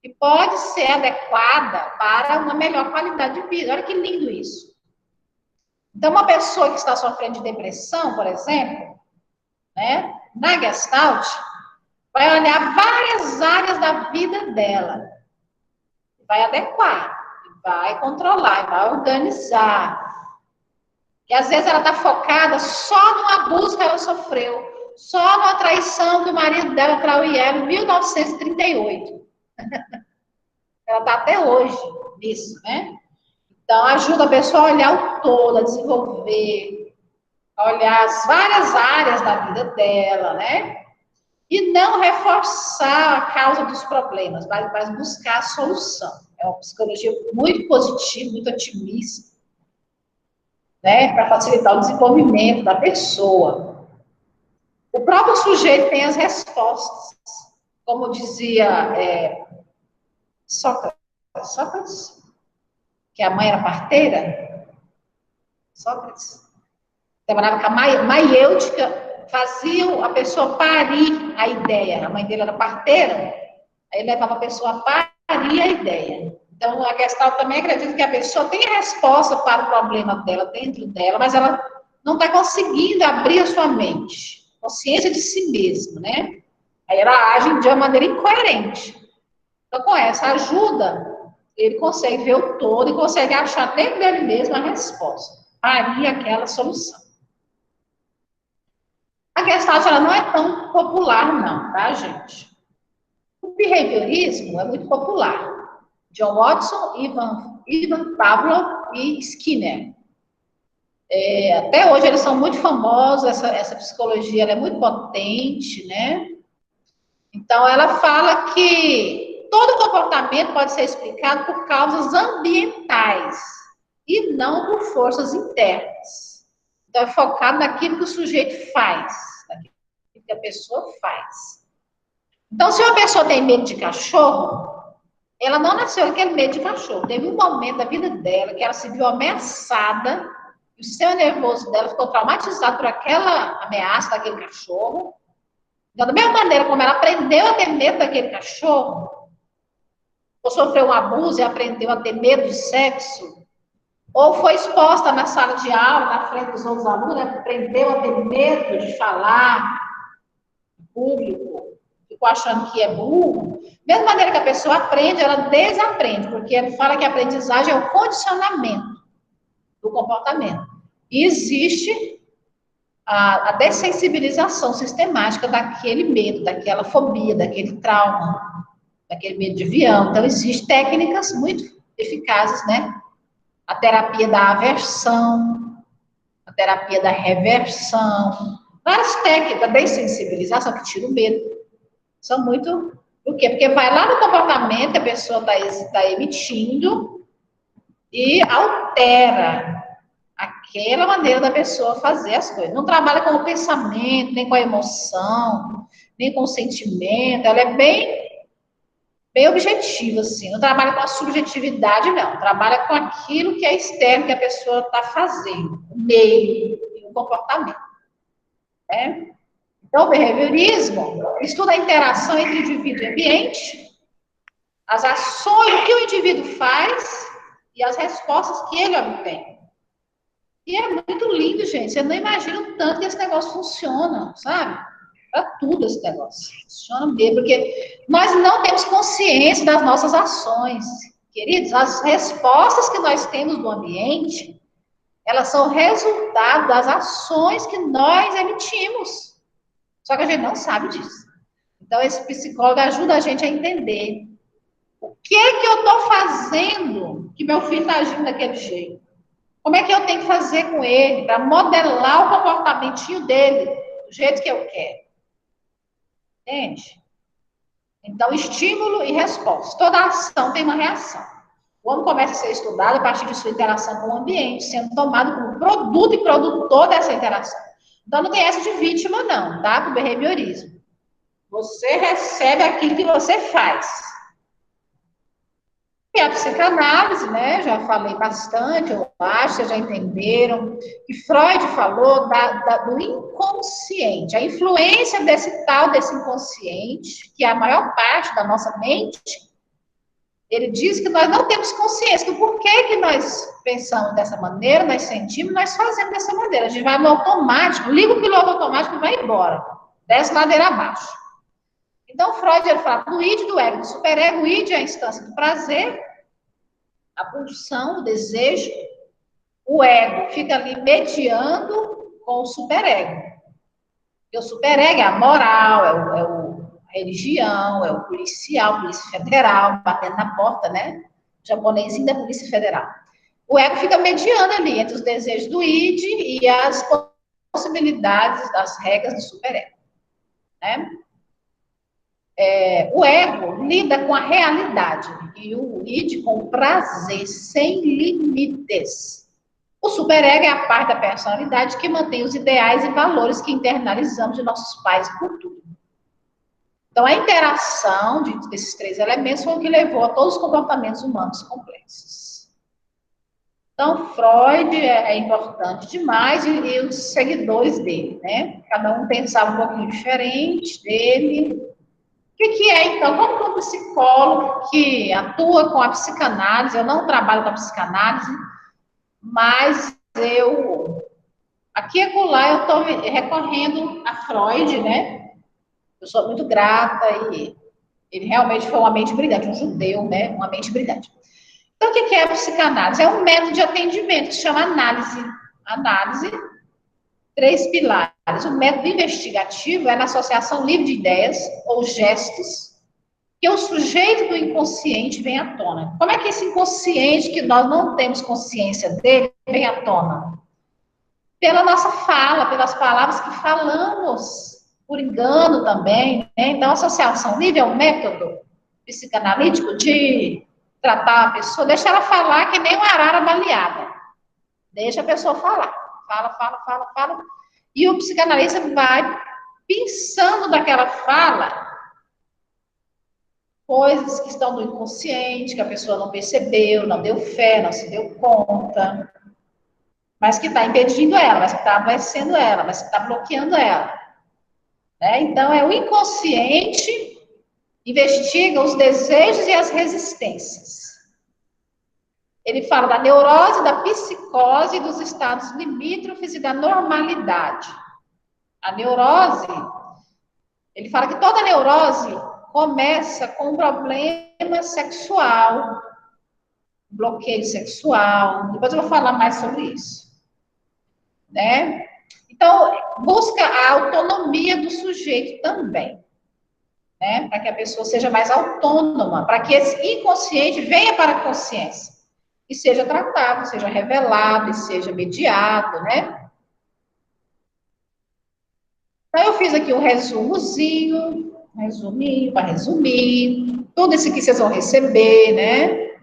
E pode ser adequada para uma melhor qualidade de vida. Olha que lindo isso. Então, uma pessoa que está sofrendo de depressão, por exemplo, né, na Gestalt, vai olhar várias áreas da vida dela, vai adequar, vai controlar, vai organizar. E às vezes ela está focada só no abuso que ela sofreu, só na traição que o marido dela traiu ela em 1938. Ela está até hoje nisso, né? Então, ajuda a pessoa a olhar o todo, a desenvolver, a olhar as várias áreas da vida dela, né? E não reforçar a causa dos problemas, mas buscar a solução. É uma psicologia muito positiva, muito otimista, né? Para facilitar o desenvolvimento da pessoa. O próprio sujeito tem as respostas. Como dizia Sócrates, que a mãe era parteira, Sócrates, trabalhava com a maiêutica, fazia a pessoa parir a ideia. A mãe dele era parteira, aí levava a pessoa a parir a ideia. Então, a Gestalt também acredita que a pessoa tem a resposta para o problema dela, dentro dela, mas ela não está conseguindo abrir a sua mente, consciência de si mesma, né? Aí ela age de uma maneira incoerente. Então, com essa ajuda, ele consegue ver o todo e consegue achar dentro dele mesmo a resposta, parir aquela solução. A Gestalt, ela não é tão popular, não, tá, gente? O behaviorismo é muito popular. John Watson, Ivan Pavlov e Skinner. Até hoje eles são muito famosos, essa psicologia ela é muito potente, né? Então, ela fala que todo comportamento pode ser explicado por causas ambientais e não por forças internas. Então, é focado naquilo que o sujeito faz, naquilo que a pessoa faz. Então, se uma pessoa tem medo de cachorro, ela não nasceu com aquele medo de cachorro. Teve um momento da vida dela que ela se viu ameaçada, e o sistema nervoso dela ficou traumatizado por aquela ameaça daquele cachorro. Então, da mesma maneira como ela aprendeu a ter medo daquele cachorro, ou sofreu um abuso e aprendeu a ter medo de sexo, ou foi exposta na sala de aula, na frente dos outros alunos, aprendeu a ter medo de falar em público, ficou achando que é burro. Da mesma maneira que a pessoa aprende, ela desaprende, porque ele fala que a aprendizagem é o condicionamento do comportamento. E existe a dessensibilização sistemática daquele medo, daquela fobia, daquele trauma, daquele medo de avião. Então, existem técnicas muito eficazes, né? A terapia da aversão, a terapia da reversão, várias técnicas da dessensibilização que tira o medo. São muito... Por quê? Porque vai lá no comportamento que a pessoa está emitindo e altera aquela maneira da pessoa fazer as coisas. Não trabalha com o pensamento, nem com a emoção, nem com o sentimento. Ela é bem objetiva, assim. Não trabalha com a subjetividade, não. Trabalha com aquilo que é externo, que a pessoa está fazendo. O meio e o comportamento. Né? Então, o behaviorismo estuda a interação entre indivíduo e ambiente, as ações, o que o indivíduo faz e as respostas que ele obtém. E é muito lindo, gente. Você não imagina o tanto que esse negócio funciona, sabe? Para tudo esse negócio. Funciona mesmo, porque nós não temos consciência das nossas ações. Queridos, as respostas que nós temos do ambiente, elas são resultado das ações que nós emitimos. Só que a gente não sabe disso. Então, esse psicólogo ajuda a gente a entender o que eu estou fazendo que meu filho está agindo daquele jeito. Como é que eu tenho que fazer com ele para modelar o comportamentinho dele do jeito que eu quero. Entende? Então, estímulo e resposta. Toda ação tem uma reação. O homem começa a ser estudado a partir de sua interação com o ambiente, sendo tomado como produto e produtor dessa interação. Então, não tem essa de vítima, não, tá? Para o behaviorismo. Você recebe aquilo que você faz. E a psicanálise, né? Já falei bastante, eu acho, vocês já entenderam. E Freud falou do inconsciente, a influência desse inconsciente, que é a maior parte da nossa mente. Ele diz que nós não temos consciência do porquê que nós pensamos dessa maneira, nós sentimos, nós fazemos dessa maneira. A gente vai no automático, liga o piloto automático e vai embora. Desce ladeira abaixo. Então, Freud ele fala do id, do ego, do superego. O id é a instância do prazer, a pulsão, o desejo. O ego fica ali mediando com o superego. Porque o superego é a moral, é a religião, é o policial, Polícia Federal, batendo na porta, né? O japonesinho da Polícia Federal. O ego fica mediando ali entre os desejos do id e as possibilidades das regras do superego, né? O ego lida com a realidade e o id com o prazer sem limites. O superego é a parte da personalidade que mantém os ideais e valores que internalizamos de nossos pais e cultura. Então, a interação desses três elementos foi o que levou a todos os comportamentos humanos complexos. Então, Freud é importante demais e os seguidores dele, né? Cada um pensava um pouquinho diferente dele. O que é, então, como um psicólogo que atua com a psicanálise, eu não trabalho com a psicanálise, mas aqui e acolá, eu estou recorrendo a Freud, né? Eu sou muito grata e ele realmente foi uma mente brilhante, um judeu, né? Uma mente brilhante. Então, o que é a psicanálise? É um método de atendimento que se chama análise. Análise, 3 pilares. O método investigativo é na associação livre de ideias ou gestos que o sujeito do inconsciente vem à tona. Como é que esse inconsciente, que nós não temos consciência dele, vem à tona? Pela nossa fala, pelas palavras que falamos, por engano também, né? Então, a associação livre é um método psicanalítico de tratar a pessoa, deixa ela falar que nem uma arara baleada. Deixa a pessoa falar. Fala. E o psicanalista vai pensando daquela fala coisas que estão no inconsciente, que a pessoa não percebeu, não deu fé, não se deu conta, mas que está impedindo ela, mas que está adoecendo ela, mas que está bloqueando ela. Né? Então, o inconsciente investiga os desejos e as resistências. Ele fala da neurose, da psicose, dos estados limítrofes e da normalidade. A neurose, ele fala que toda neurose começa com um problema sexual, bloqueio sexual. Depois eu vou falar mais sobre isso. Né? Então, busca a autonomia do sujeito também. Né? Para que a pessoa seja mais autônoma, para que esse inconsciente venha para a consciência. E seja tratado, seja revelado, e seja mediado, né? Então, eu fiz aqui um resuminho para resumir. Tudo isso aqui vocês vão receber, né?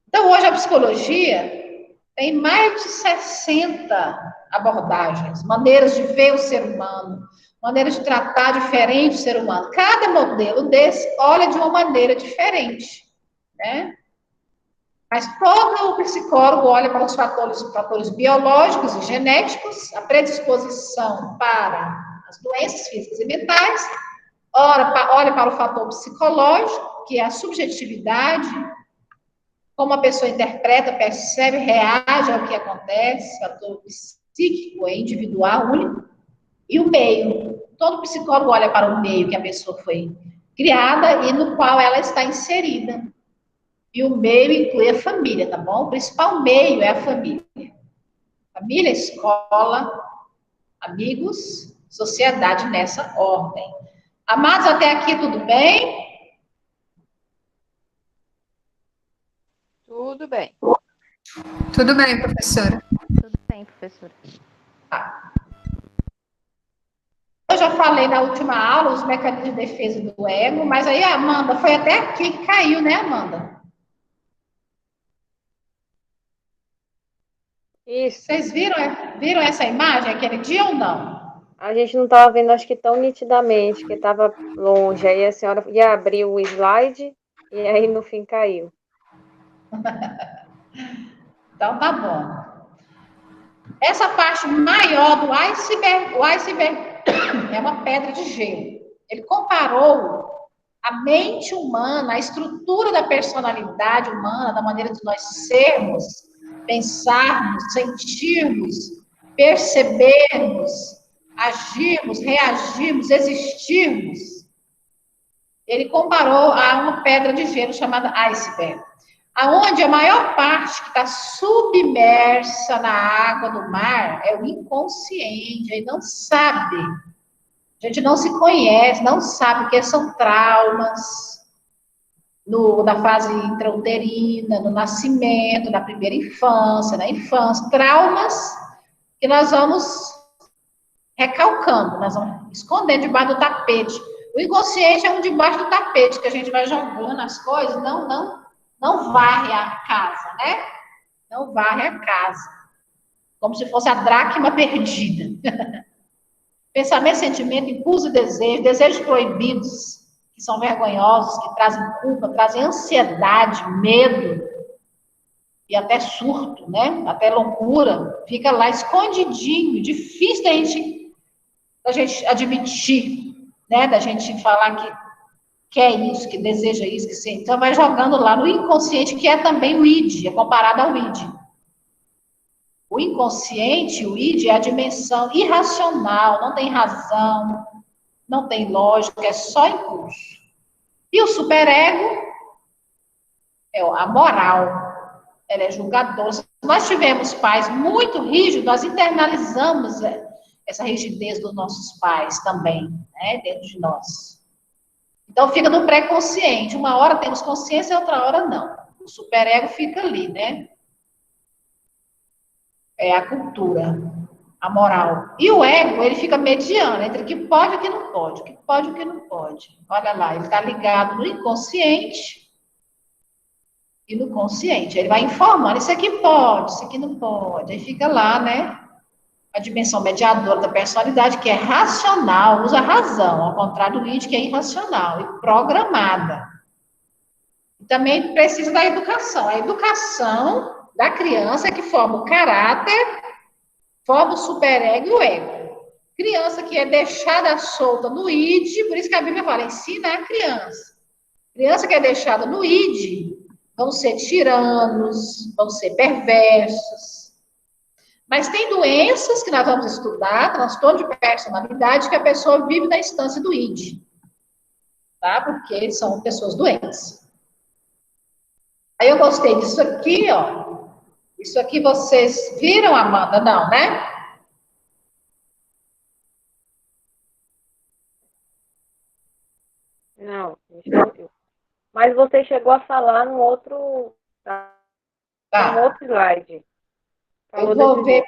Então, hoje a psicologia tem mais de 60 abordagens, maneiras de ver o ser humano, maneiras de tratar diferente o ser humano. Cada modelo desse olha de uma maneira diferente, né? Mas todo o psicólogo olha para os fatores biológicos e genéticos, a predisposição para as doenças físicas e mentais, olha para o fator psicológico, que é a subjetividade, como a pessoa interpreta, percebe, reage ao que acontece, fator psíquico, é individual, único, e o meio. Todo psicólogo olha para o meio que a pessoa foi criada e no qual ela está inserida. E o meio inclui a família, tá bom? O principal meio é a família. Família, escola, amigos, sociedade nessa ordem. Amados, até aqui tudo bem? Tudo bem. Tudo bem, professora. Tudo bem, professora. Eu já falei na última aula os mecanismos de defesa do ego, mas aí a Amanda foi até aqui que caiu, né, Amanda? Isso. Vocês viram essa imagem aquele dia ou não? A gente não estava vendo, acho que tão nitidamente, que estava longe. Aí a senhora ia abrir o slide e aí no fim caiu. Então tá bom. Essa parte maior do iceberg, o iceberg é uma pedra de gelo. Ele comparou a mente humana, a estrutura da personalidade humana, da maneira de nós sermos, pensarmos, sentirmos, percebermos, agirmos, reagirmos, existirmos. Ele comparou a uma pedra de gelo chamada iceberg, aonde a maior parte que está submersa na água do mar é o inconsciente, ele não sabe. A gente não se conhece, não sabe o que são traumas, na fase intrauterina, no nascimento, na primeira infância, na infância, traumas que nós vamos recalcando, nós vamos escondendo debaixo do tapete. O inconsciente é um debaixo do tapete, que a gente vai jogando as coisas, não varre a casa, né? Não varre a casa. Como se fosse a dracma perdida. Pensamento, sentimento, impulso e desejo, desejos proibidos, que são vergonhosos, que trazem culpa, trazem ansiedade, medo e até surto, né? Até loucura. Fica lá escondidinho, difícil da gente admitir, né? Da gente falar que quer isso, que deseja isso, que sente. Então vai jogando lá no inconsciente, que é também o id, é comparado ao id. O inconsciente, o id, é a dimensão irracional, não tem razão, não tem lógica, é só impulso. E o superego é a moral, ela é julgadora. Se nós tivermos pais muito rígidos, nós internalizamos essa rigidez dos nossos pais também, né, dentro de nós. Então fica no pré-consciente, uma hora temos consciência, outra hora não. O superego fica ali, né? É a cultura, a moral. E o ego, ele fica mediano entre o que pode e o que não pode, o que pode e o que não pode. Olha lá, ele está ligado no inconsciente e no consciente. Ele vai informando, isso aqui pode, isso aqui não pode. Aí fica lá, né? A dimensão mediadora da personalidade, que é racional, usa razão, ao contrário do id, que é irracional e programada. E também precisa da educação. A educação da criança é que forma o caráter, forma o superego e o ego. Criança que é deixada solta no id, por isso que a Bíblia fala, ensina a criança. Criança que é deixada no id, vão ser tiranos, vão ser perversos. Mas tem doenças que nós vamos estudar, transtorno de personalidade, que a pessoa vive na instância do id. Tá? Porque são pessoas doentes. Aí eu gostei disso aqui, ó. Isso aqui vocês viram, Amanda? Não, né? Não, a gente não viu. Mas você chegou a falar no outro slide. Eu vou ver.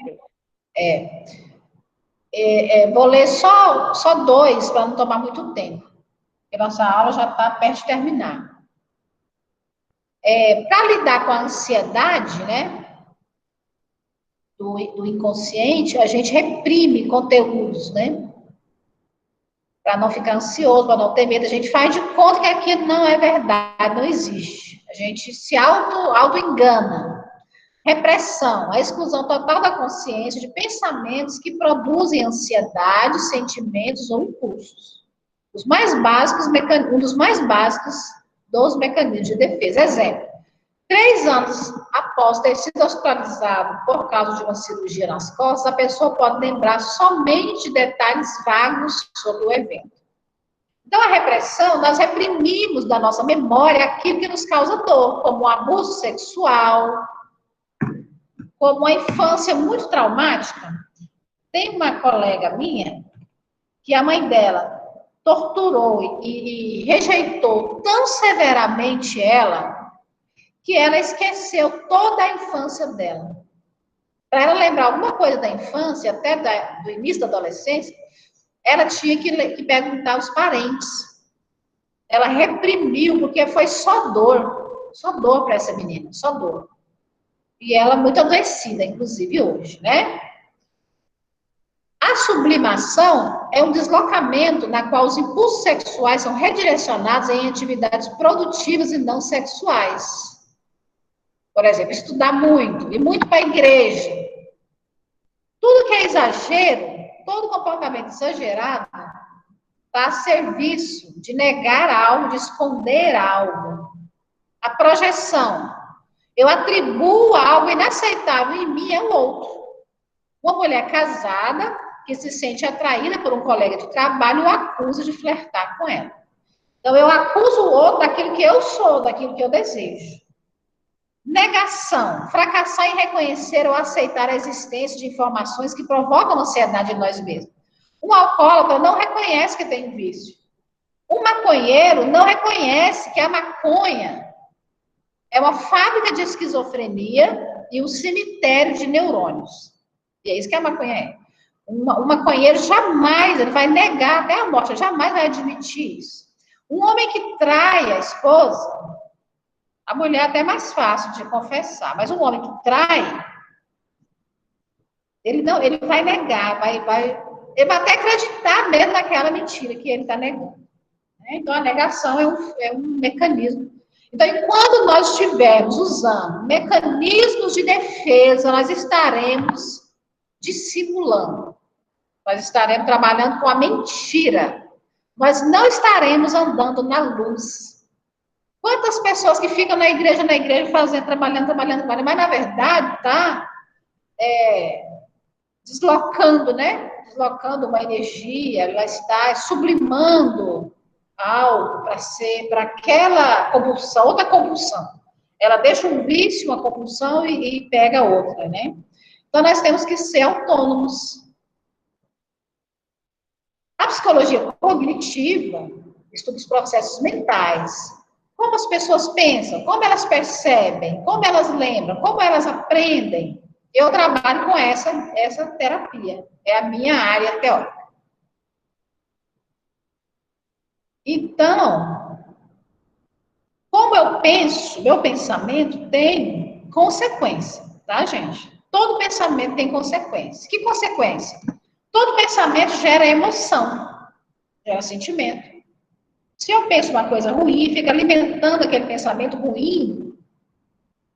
Vou ler só dois, para não tomar muito tempo. Porque nossa aula já está perto de terminar. Para lidar com a ansiedade, né? Do inconsciente, a gente reprime conteúdos, né? Para não ficar ansioso, para não ter medo, a gente faz de conta que aquilo não é verdade, não existe. A gente se auto-engana. Repressão, a exclusão total da consciência de pensamentos que produzem ansiedade, sentimentos ou impulsos. Um dos mais básicos dos mecanismos de defesa. Exemplo, 3 anos após ter sido hospitalizado por causa de uma cirurgia nas costas, a pessoa pode lembrar somente detalhes vagos sobre o evento. Então, a repressão, nós reprimimos da nossa memória aquilo que nos causa dor, como o abuso sexual, como uma infância muito traumática. Tem uma colega minha que a mãe dela torturou e rejeitou tão severamente ela, que ela esqueceu toda a infância dela. Para ela lembrar alguma coisa da infância, até do início da adolescência, ela tinha que perguntar aos parentes. Ela reprimiu, porque foi só dor para essa menina, só dor. E ela muito adoecida, inclusive hoje, né? A sublimação é um deslocamento na qual os impulsos sexuais são redirecionados em atividades produtivas e não sexuais. Por exemplo, estudar muito, ir muito para a igreja. Tudo que é exagero, todo comportamento exagerado, está a serviço de negar algo, de esconder algo. A projeção. Eu atribuo algo inaceitável em mim ao outro. Uma mulher casada que se sente atraída por um colega de trabalho o acusa de flertar com ela. Então, eu acuso o outro daquilo que eu sou, daquilo que eu desejo. Negação. Fracassar em reconhecer ou aceitar a existência de informações que provocam ansiedade em nós mesmos. Um alcoólatra não reconhece que tem vício. Um maconheiro não reconhece que a maconha é uma fábrica de esquizofrenia e um cemitério de neurônios. E é isso que a maconha é. Um maconheiro jamais, ele vai negar até a morte, ele jamais vai admitir isso. Um homem que trai a esposa, a mulher até é mais fácil de confessar, mas um homem que trai, ele vai negar, ele vai até acreditar mesmo naquela mentira que ele está negando. Então, a negação é um mecanismo. Então, enquanto nós estivermos usando mecanismos de defesa, nós estaremos dissimulando. Nós estaremos trabalhando com a mentira. Nós não estaremos andando na luz. Quantas pessoas que ficam na igreja, trabalhando, mas na verdade está deslocando, né? Deslocando uma energia, ela está sublimando algo para aquela compulsão, outra compulsão. Ela deixa um vício, uma compulsão e pega outra, né? Então, nós temos que ser autônomos. A psicologia cognitiva estuda os processos mentais. Como as pessoas pensam, como elas percebem, como elas lembram, como elas aprendem. Eu trabalho com essa terapia. É a minha área teórica. Então, como eu penso, meu pensamento tem consequência, tá, gente? Todo pensamento tem consequência. Que consequência? Todo pensamento gera emoção, gera sentimento. Se eu penso uma coisa ruim, fica alimentando aquele pensamento ruim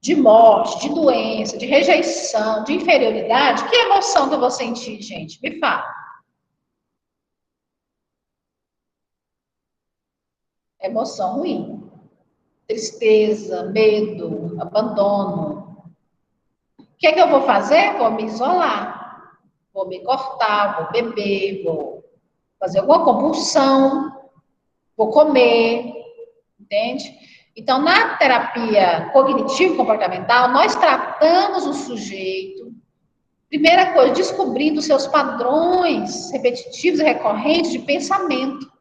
de morte, de doença, de rejeição, de inferioridade, que emoção que eu vou sentir, gente? Me fala. Emoção ruim. Tristeza, medo, abandono. O que é que eu vou fazer? Vou me isolar. Vou me cortar, vou beber, vou fazer alguma compulsão, vou comer, entende? Então, na terapia cognitivo-comportamental, nós tratamos o sujeito, primeira coisa, descobrindo seus padrões repetitivos e recorrentes de pensamento.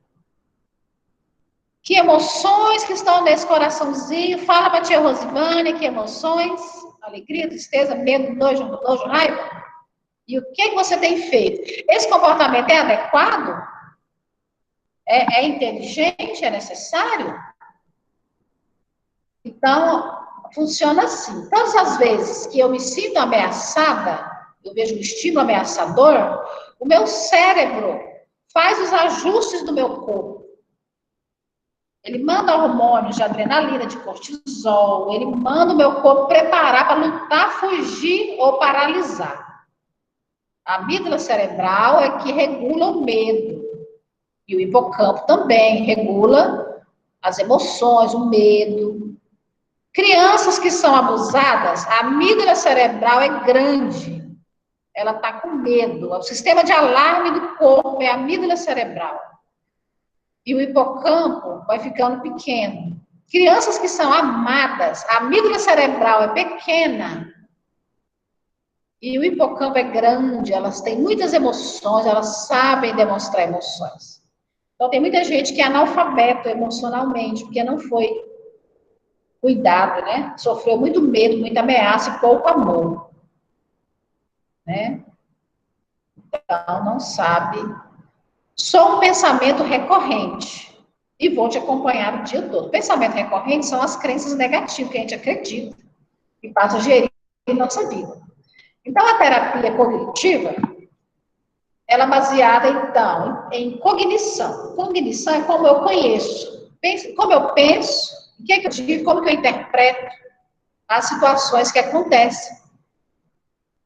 Que emoções que estão nesse coraçãozinho? Fala para a tia Rosivânia, que emoções? Alegria, tristeza, medo, nojo, raiva? E o que você tem feito? Esse comportamento é adequado? É inteligente? É necessário? Então, funciona assim. Todas as vezes que eu me sinto ameaçada, eu vejo um estímulo ameaçador, o meu cérebro faz os ajustes do meu corpo. Ele manda hormônios de adrenalina, de cortisol, ele manda o meu corpo preparar para lutar, fugir ou paralisar. A amígdala cerebral é que regula o medo. E o hipocampo também regula as emoções, o medo. Crianças que são abusadas, a amígdala cerebral é grande. Ela está com medo. O sistema de alarme do corpo é a amígdala cerebral. E o hipocampo vai ficando pequeno. Crianças que são amadas, a amígdala cerebral é pequena. E o hipocampo é grande, elas têm muitas emoções, elas sabem demonstrar emoções. Então, tem muita gente que é analfabeto emocionalmente, porque não foi cuidado, né? Sofreu muito medo, muita ameaça e pouco amor. Né? Então, não sabe. Só um pensamento recorrente. E vou te acompanhar o dia todo. Pensamento recorrente são as crenças negativas que a gente acredita e passa a gerir em nossa vida. Então, a terapia cognitiva, ela é baseada, então, em cognição. Cognição é como eu conheço, como eu penso, o que é que eu digo, como que eu interpreto as situações que acontecem.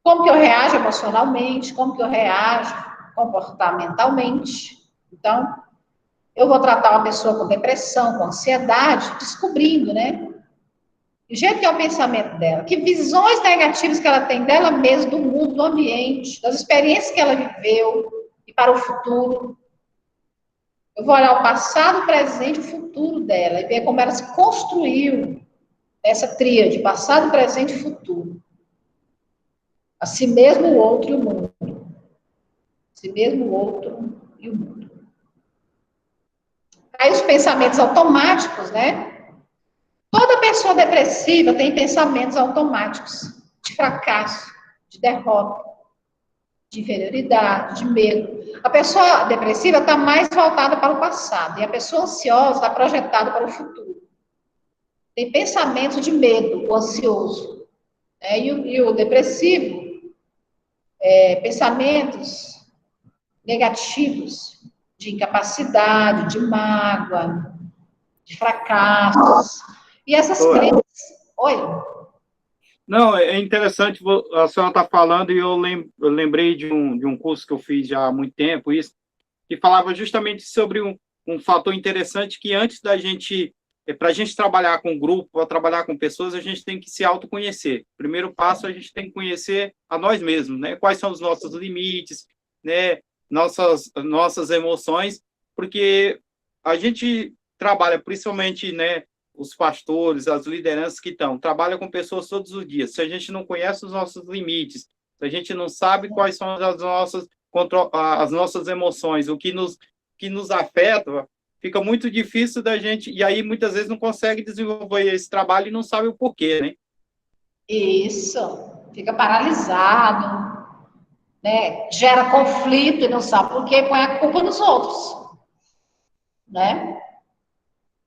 Como que eu reajo emocionalmente, como que eu reajo comportamentalmente. Então, eu vou tratar uma pessoa com depressão, com ansiedade, descobrindo, né? O jeito que é o pensamento dela, que visões negativas que ela tem dela mesma, do mundo, do ambiente, das experiências que ela viveu e para o futuro. Eu vou olhar o passado, o presente e o futuro dela e ver como ela se construiu essa tríade, passado, presente e futuro. A si mesmo, o outro e o mundo. A si mesmo, o outro e o mundo. Aí os pensamentos automáticos, né? Toda pessoa depressiva tem pensamentos automáticos de fracasso, de derrota, de inferioridade, de medo. A pessoa depressiva está mais voltada para o passado e a pessoa ansiosa está projetada para o futuro. Tem pensamentos de medo, o ansioso. E o depressivo, pensamentos negativos de incapacidade, de mágoa, de fracassos. E essas crenças... Oi? Não, é interessante, a senhora está falando, e eu lembrei de um curso que eu fiz já há muito tempo, isso, que falava justamente sobre um fator interessante que antes da gente, para a gente trabalhar com grupo, para trabalhar com pessoas, a gente tem que se autoconhecer. O primeiro passo, a gente tem que conhecer a nós mesmos, né? Quais são os nossos limites, né? Nossas emoções, porque a gente trabalha principalmente, né, os pastores, as lideranças que trabalham com pessoas todos os dias. Se a gente não conhece os nossos limites, se a gente não sabe quais são as nossas emoções, o que nos afeta, fica muito difícil da gente, e aí muitas vezes não consegue desenvolver esse trabalho e não sabe o porquê, né? Isso, fica paralisado, né? Gera conflito e não sabe por quê, põe a culpa nos outros, né?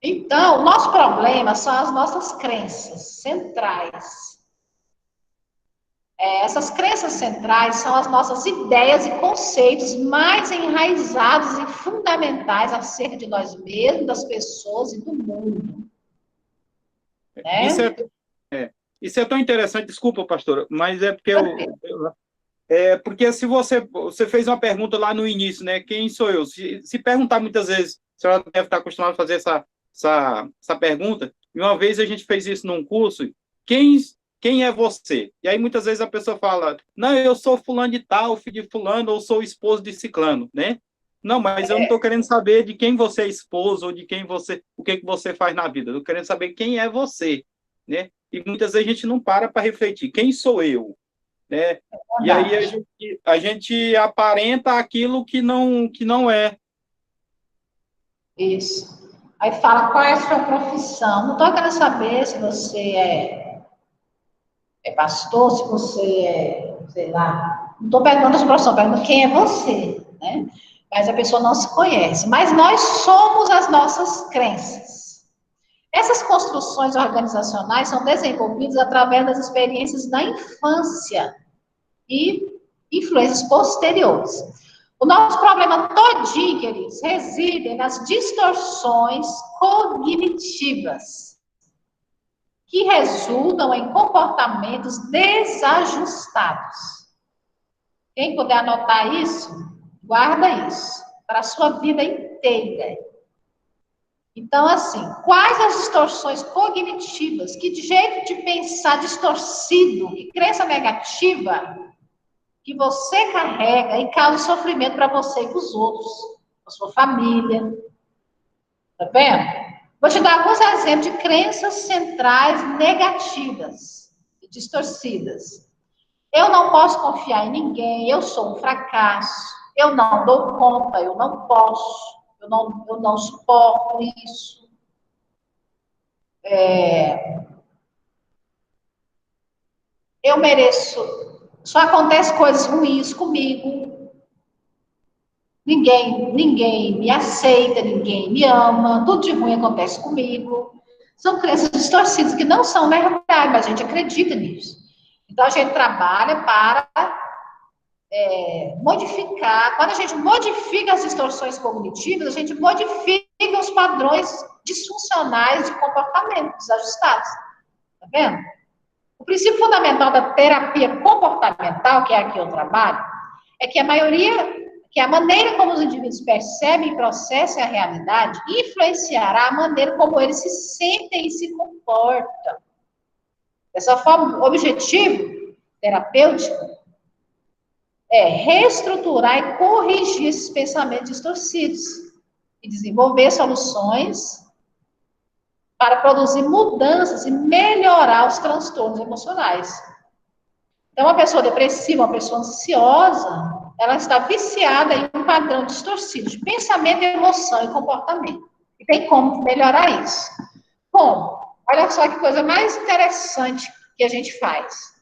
Então, o nosso problema são as nossas crenças centrais. Essas crenças centrais são as nossas ideias e conceitos mais enraizados e fundamentais acerca de nós mesmos, das pessoas e do mundo. Né? Isso é tão interessante, desculpa, pastora, mas é porque porque se você fez uma pergunta lá no início, né? Quem sou eu? Se perguntar muitas vezes, a senhora deve estar acostumada a fazer essa pergunta. E uma vez a gente fez isso num curso, quem é você? E aí muitas vezes a pessoa fala, não, eu sou fulano de tal, filho de fulano, ou sou esposo de ciclano, né? Não, mas eu não estou querendo saber de quem você é esposo, ou de o que você faz na vida. Eu estou querendo saber quem é você, né? E muitas vezes a gente não para refletir, quem sou eu? Né? E aí a gente aparenta aquilo que não é. Isso. Aí fala, qual é a sua profissão? Não estou querendo saber se você é pastor, se você é, sei lá. Não estou perguntando a sua profissão, perguntando quem é você, né? Mas a pessoa não se conhece. Mas nós somos as nossas crenças. Essas construções organizacionais são desenvolvidas através das experiências da infância e influências posteriores. O nosso problema todinho, queridos, reside nas distorções cognitivas, que resultam em comportamentos desajustados. Quem puder anotar isso, guarda isso para a sua vida inteira. Então, assim, quais as distorções cognitivas? Que jeito de pensar distorcido, que crença negativa que você carrega e causa sofrimento para você e para os outros, para sua família. Tá vendo? Vou te dar alguns exemplos de crenças centrais negativas e distorcidas. Eu não posso confiar em ninguém, eu sou um fracasso, eu não dou conta, eu não posso, eu não suporto isso. Eu mereço, só acontece coisas ruins comigo. Ninguém me aceita, ninguém me ama, tudo de ruim acontece comigo. São crenças distorcidas que não são verdade, mas a gente acredita nisso. Então, a gente trabalha para modificar. Quando a gente modifica as distorções cognitivas, a gente modifica os padrões disfuncionais de comportamento desajustados. Tá vendo? O princípio fundamental da terapia comportamental, que é aqui eu trabalho, é que a maneira como os indivíduos percebem e processam a realidade influenciará a maneira como eles se sentem e se comportam. Dessa forma, o objetivo terapêutico é reestruturar e corrigir esses pensamentos distorcidos e desenvolver soluções para produzir mudanças e melhorar os transtornos emocionais. Então, uma pessoa depressiva, uma pessoa ansiosa, ela está viciada em um padrão distorcido de pensamento, emoção e comportamento. E tem como melhorar isso. Como? Olha só que coisa mais interessante que a gente faz.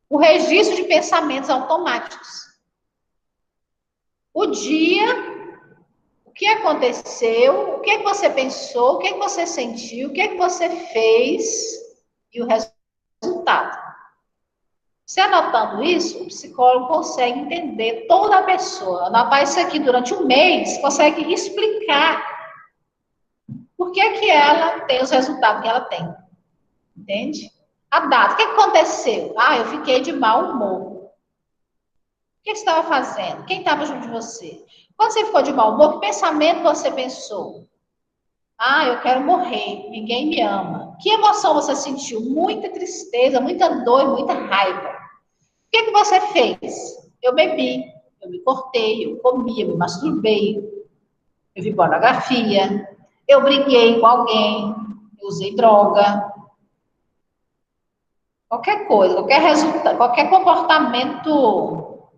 O registro de pensamentos automáticos. O dia, o que aconteceu, o que você pensou, o que você sentiu, o que você fez e o resultado. Você anotando isso, o psicólogo consegue entender toda a pessoa. Anotar isso aqui durante um mês, consegue explicar por que ela tem os resultados que ela tem. Entende? A data. O que aconteceu? Eu fiquei de mau humor. O que você estava fazendo? Quem estava junto de você? Quando você ficou de mau humor, que pensamento você pensou? Eu quero morrer, ninguém me ama. Que emoção você sentiu? Muita tristeza, muita dor e muita raiva. O que você fez? Eu bebi, eu me cortei, eu comi, eu me masturbei, eu vi pornografia, eu briguei com alguém, eu usei droga. Qualquer coisa, qualquer resultado, qualquer comportamento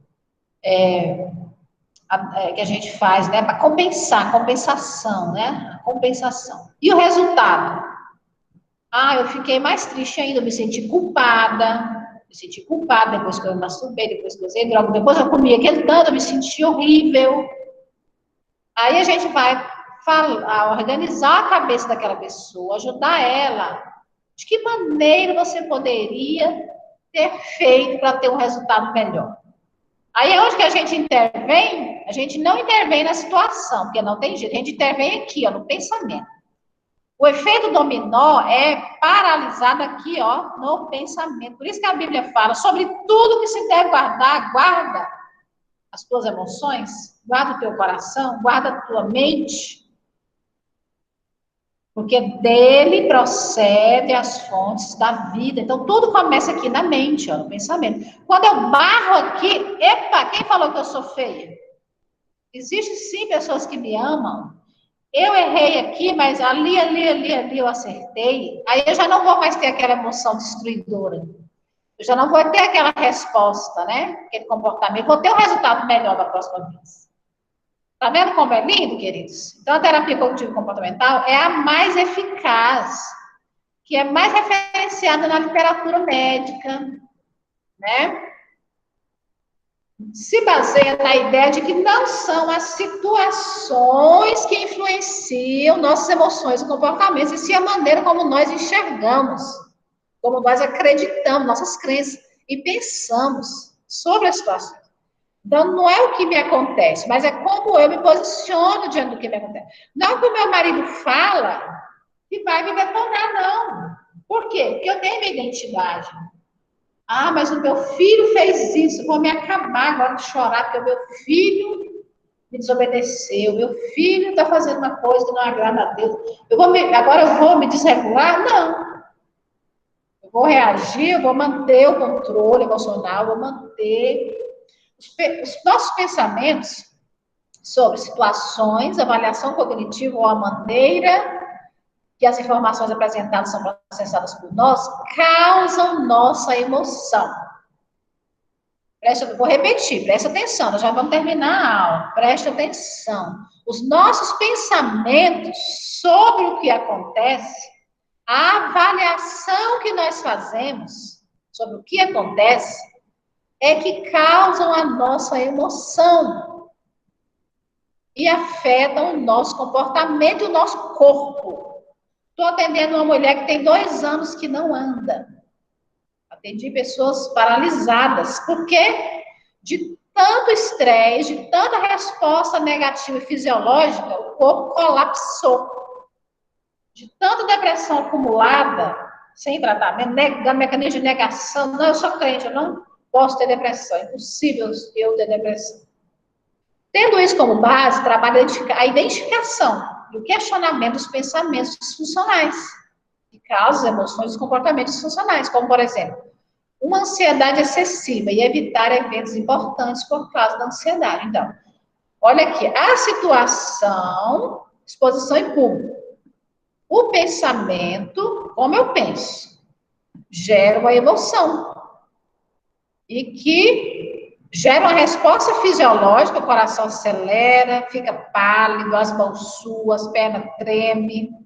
que a gente faz, né, para compensar, compensação, né, a compensação. E o resultado? Eu fiquei mais triste ainda, eu me senti culpada depois que eu me masturbei, depois que eu usei droga, depois eu comi aquele tanto, eu me senti horrível. Aí a gente vai organizar a cabeça daquela pessoa, ajudar ela. De que maneira você poderia ter feito para ter um resultado melhor? Aí é onde que a gente intervém? A gente não intervém na situação, porque não tem jeito. A gente intervém aqui, no pensamento. O efeito dominó é paralisado aqui, no pensamento. Por isso que a Bíblia fala sobre tudo que se deve guardar, guarda as tuas emoções, guarda o teu coração, guarda a tua mente. Porque dele procede as fontes da vida. Então, tudo começa aqui na mente, no pensamento. Quando eu barro aqui, quem falou que eu sou feia? Existem sim pessoas que me amam. Eu errei aqui, mas ali eu acertei. Aí eu já não vou mais ter aquela emoção destruidora. Eu já não vou ter aquela resposta, né? Aquele comportamento. Vou ter um resultado melhor da próxima vez. Tá vendo como é lindo, queridos? Então, a terapia cognitivo-comportamental é a mais eficaz, que é mais referenciada na literatura médica, né? Se baseia na ideia de que não são as situações que influenciam nossas emoções e comportamentos, e sim a maneira como nós enxergamos, como nós acreditamos, nossas crenças, e pensamos sobre a situação. Então, não é o que me acontece, mas é como eu me posiciono diante do que me acontece. Não que o meu marido fala que vai me detonar, não. Por quê? Porque eu tenho minha identidade. Mas o meu filho fez isso, vou me acabar agora de chorar, porque o meu filho me desobedeceu, meu filho está fazendo uma coisa que não agrada a Deus, agora eu vou me desregular? Não. Eu vou reagir, eu vou manter o controle emocional, vou manter os nossos pensamentos sobre situações, avaliação cognitiva ou a maneira que as informações apresentadas são processadas por nós, causam nossa emoção. Vou repetir, presta atenção, nós já vamos terminar a aula, presta atenção. Os nossos pensamentos sobre o que acontece, a avaliação que nós fazemos sobre o que acontece, é que causam a nossa emoção e afetam o nosso comportamento e o nosso corpo. Estou atendendo uma mulher que tem 2 anos que não anda. Atendi pessoas paralisadas. Por quê? De tanto estresse, de tanta resposta negativa e fisiológica, o corpo colapsou. De tanta depressão acumulada, sem tratamento, mecanismo de negação. Não, eu sou crente, eu não posso ter depressão. É impossível eu ter depressão. Tendo isso como base, trabalha a identificação e o questionamento dos pensamentos disfuncionais, que causam emoções e comportamentos disfuncionais, como, por exemplo, uma ansiedade excessiva e evitar eventos importantes por causa da ansiedade. Então, olha aqui, a situação, exposição em público, o pensamento, como eu penso, gera uma emoção e que gera uma resposta fisiológica, o coração acelera, fica pálido, as mãos suas, as pernas tremem,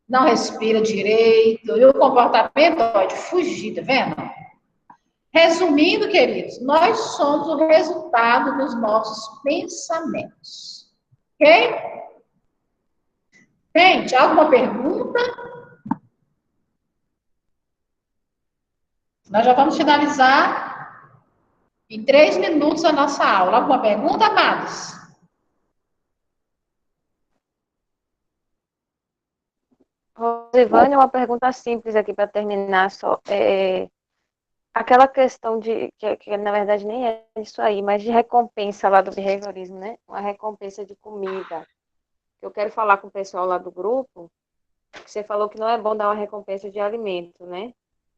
não respira direito, e o comportamento é de fugir, tá vendo? Resumindo, queridos, nós somos o resultado dos nossos pensamentos. Ok? Gente, alguma pergunta? Nós já vamos finalizar em 3 minutos a nossa aula. Alguma pergunta, amados? Rosivânia, uma pergunta simples aqui para terminar só. Aquela questão que na verdade nem é isso aí, mas de recompensa lá do behaviorismo, né? Uma recompensa de comida. Eu quero falar com o pessoal lá do grupo, que você falou que não é bom dar uma recompensa de alimento, né?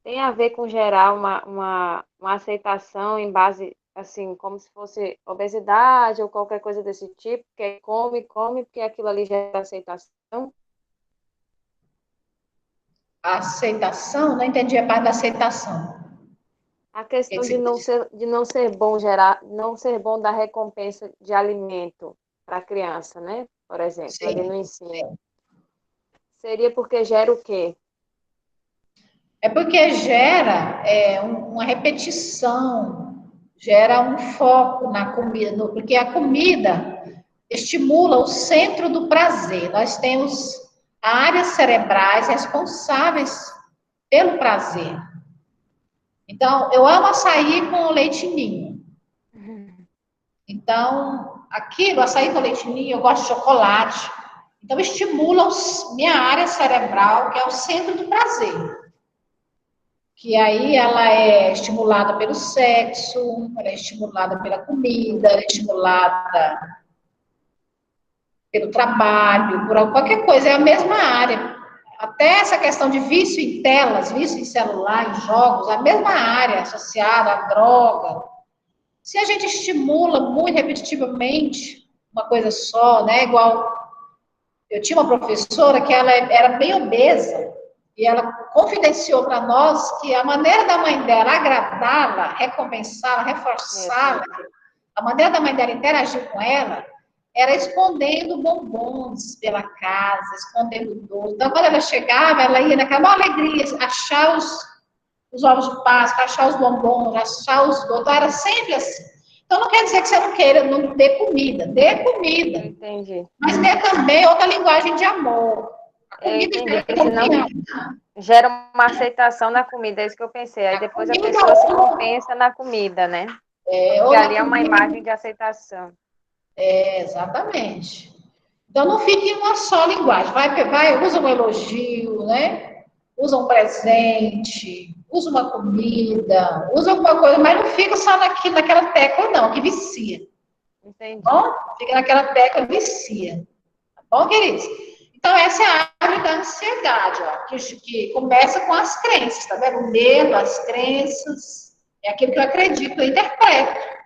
Tem a ver com gerar uma aceitação em base, assim, como se fosse obesidade ou qualquer coisa desse tipo, que come, porque aquilo ali gera aceitação. A aceitação? Não entendi a parte da aceitação. A questão de não ser bom dar recompensa de alimento para a criança, né? Por exemplo, sim, ali no ensino. Seria porque gera o quê? É porque gera uma repetição, gera um foco na comida, porque a comida estimula o centro do prazer. Nós temos áreas cerebrais responsáveis pelo prazer. Então, eu amo açaí com leite ninho. Então, aquilo, açaí com leite ninho, eu gosto de chocolate. Então, estimula minha área cerebral, que é o centro do prazer. Que aí ela é estimulada pelo sexo, ela é estimulada pela comida, ela é estimulada pelo trabalho, por qualquer coisa, é a mesma área. Até essa questão de vício em telas, vício em celular, em jogos, é a mesma área associada à droga. Se a gente estimula muito repetitivamente uma coisa só, né? Igual, eu tinha uma professora que ela era bem obesa, e ela confidenciou para nós que a maneira da mãe dela agradá-la, recompensá-la, reforçá-la, a maneira da mãe dela interagir com ela, era escondendo bombons pela casa, escondendo doce. Então, quando ela chegava, ela ia naquela alegria, achar os ovos de Páscoa, achar os bombons, achar os doces. Então, era sempre assim. Então, não quer dizer que você não queira, não dê comida. Dê comida. Entendi. Mas dê também outra linguagem de amor. A comida gera uma aceitação na comida, é isso que eu pensei. Aí depois a pessoa se compensa na comida, né? E ali é uma imagem de aceitação. Exatamente. Então, não fique em uma só linguagem. Usa um elogio, né? Usa um presente, usa uma comida, usa alguma coisa, mas não fica só naquela tecla, não, que vicia. Entendi. Bom, fica naquela tecla vicia. Tá bom, queridos? Então, essa é a árvore da ansiedade, ó, que começa com as crenças, tá vendo? O medo, as crenças, é aquilo que eu acredito, eu interpreto.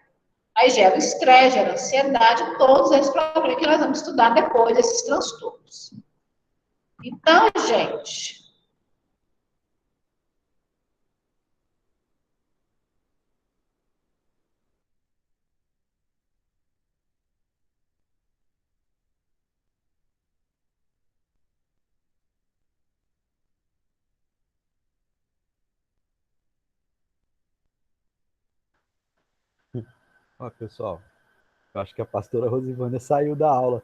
Aí gera o estresse, gera a ansiedade, todos esses problemas que nós vamos estudar depois, esses transtornos. Então, gente... Ó, pessoal, eu acho que a pastora Rosivânia saiu da aula.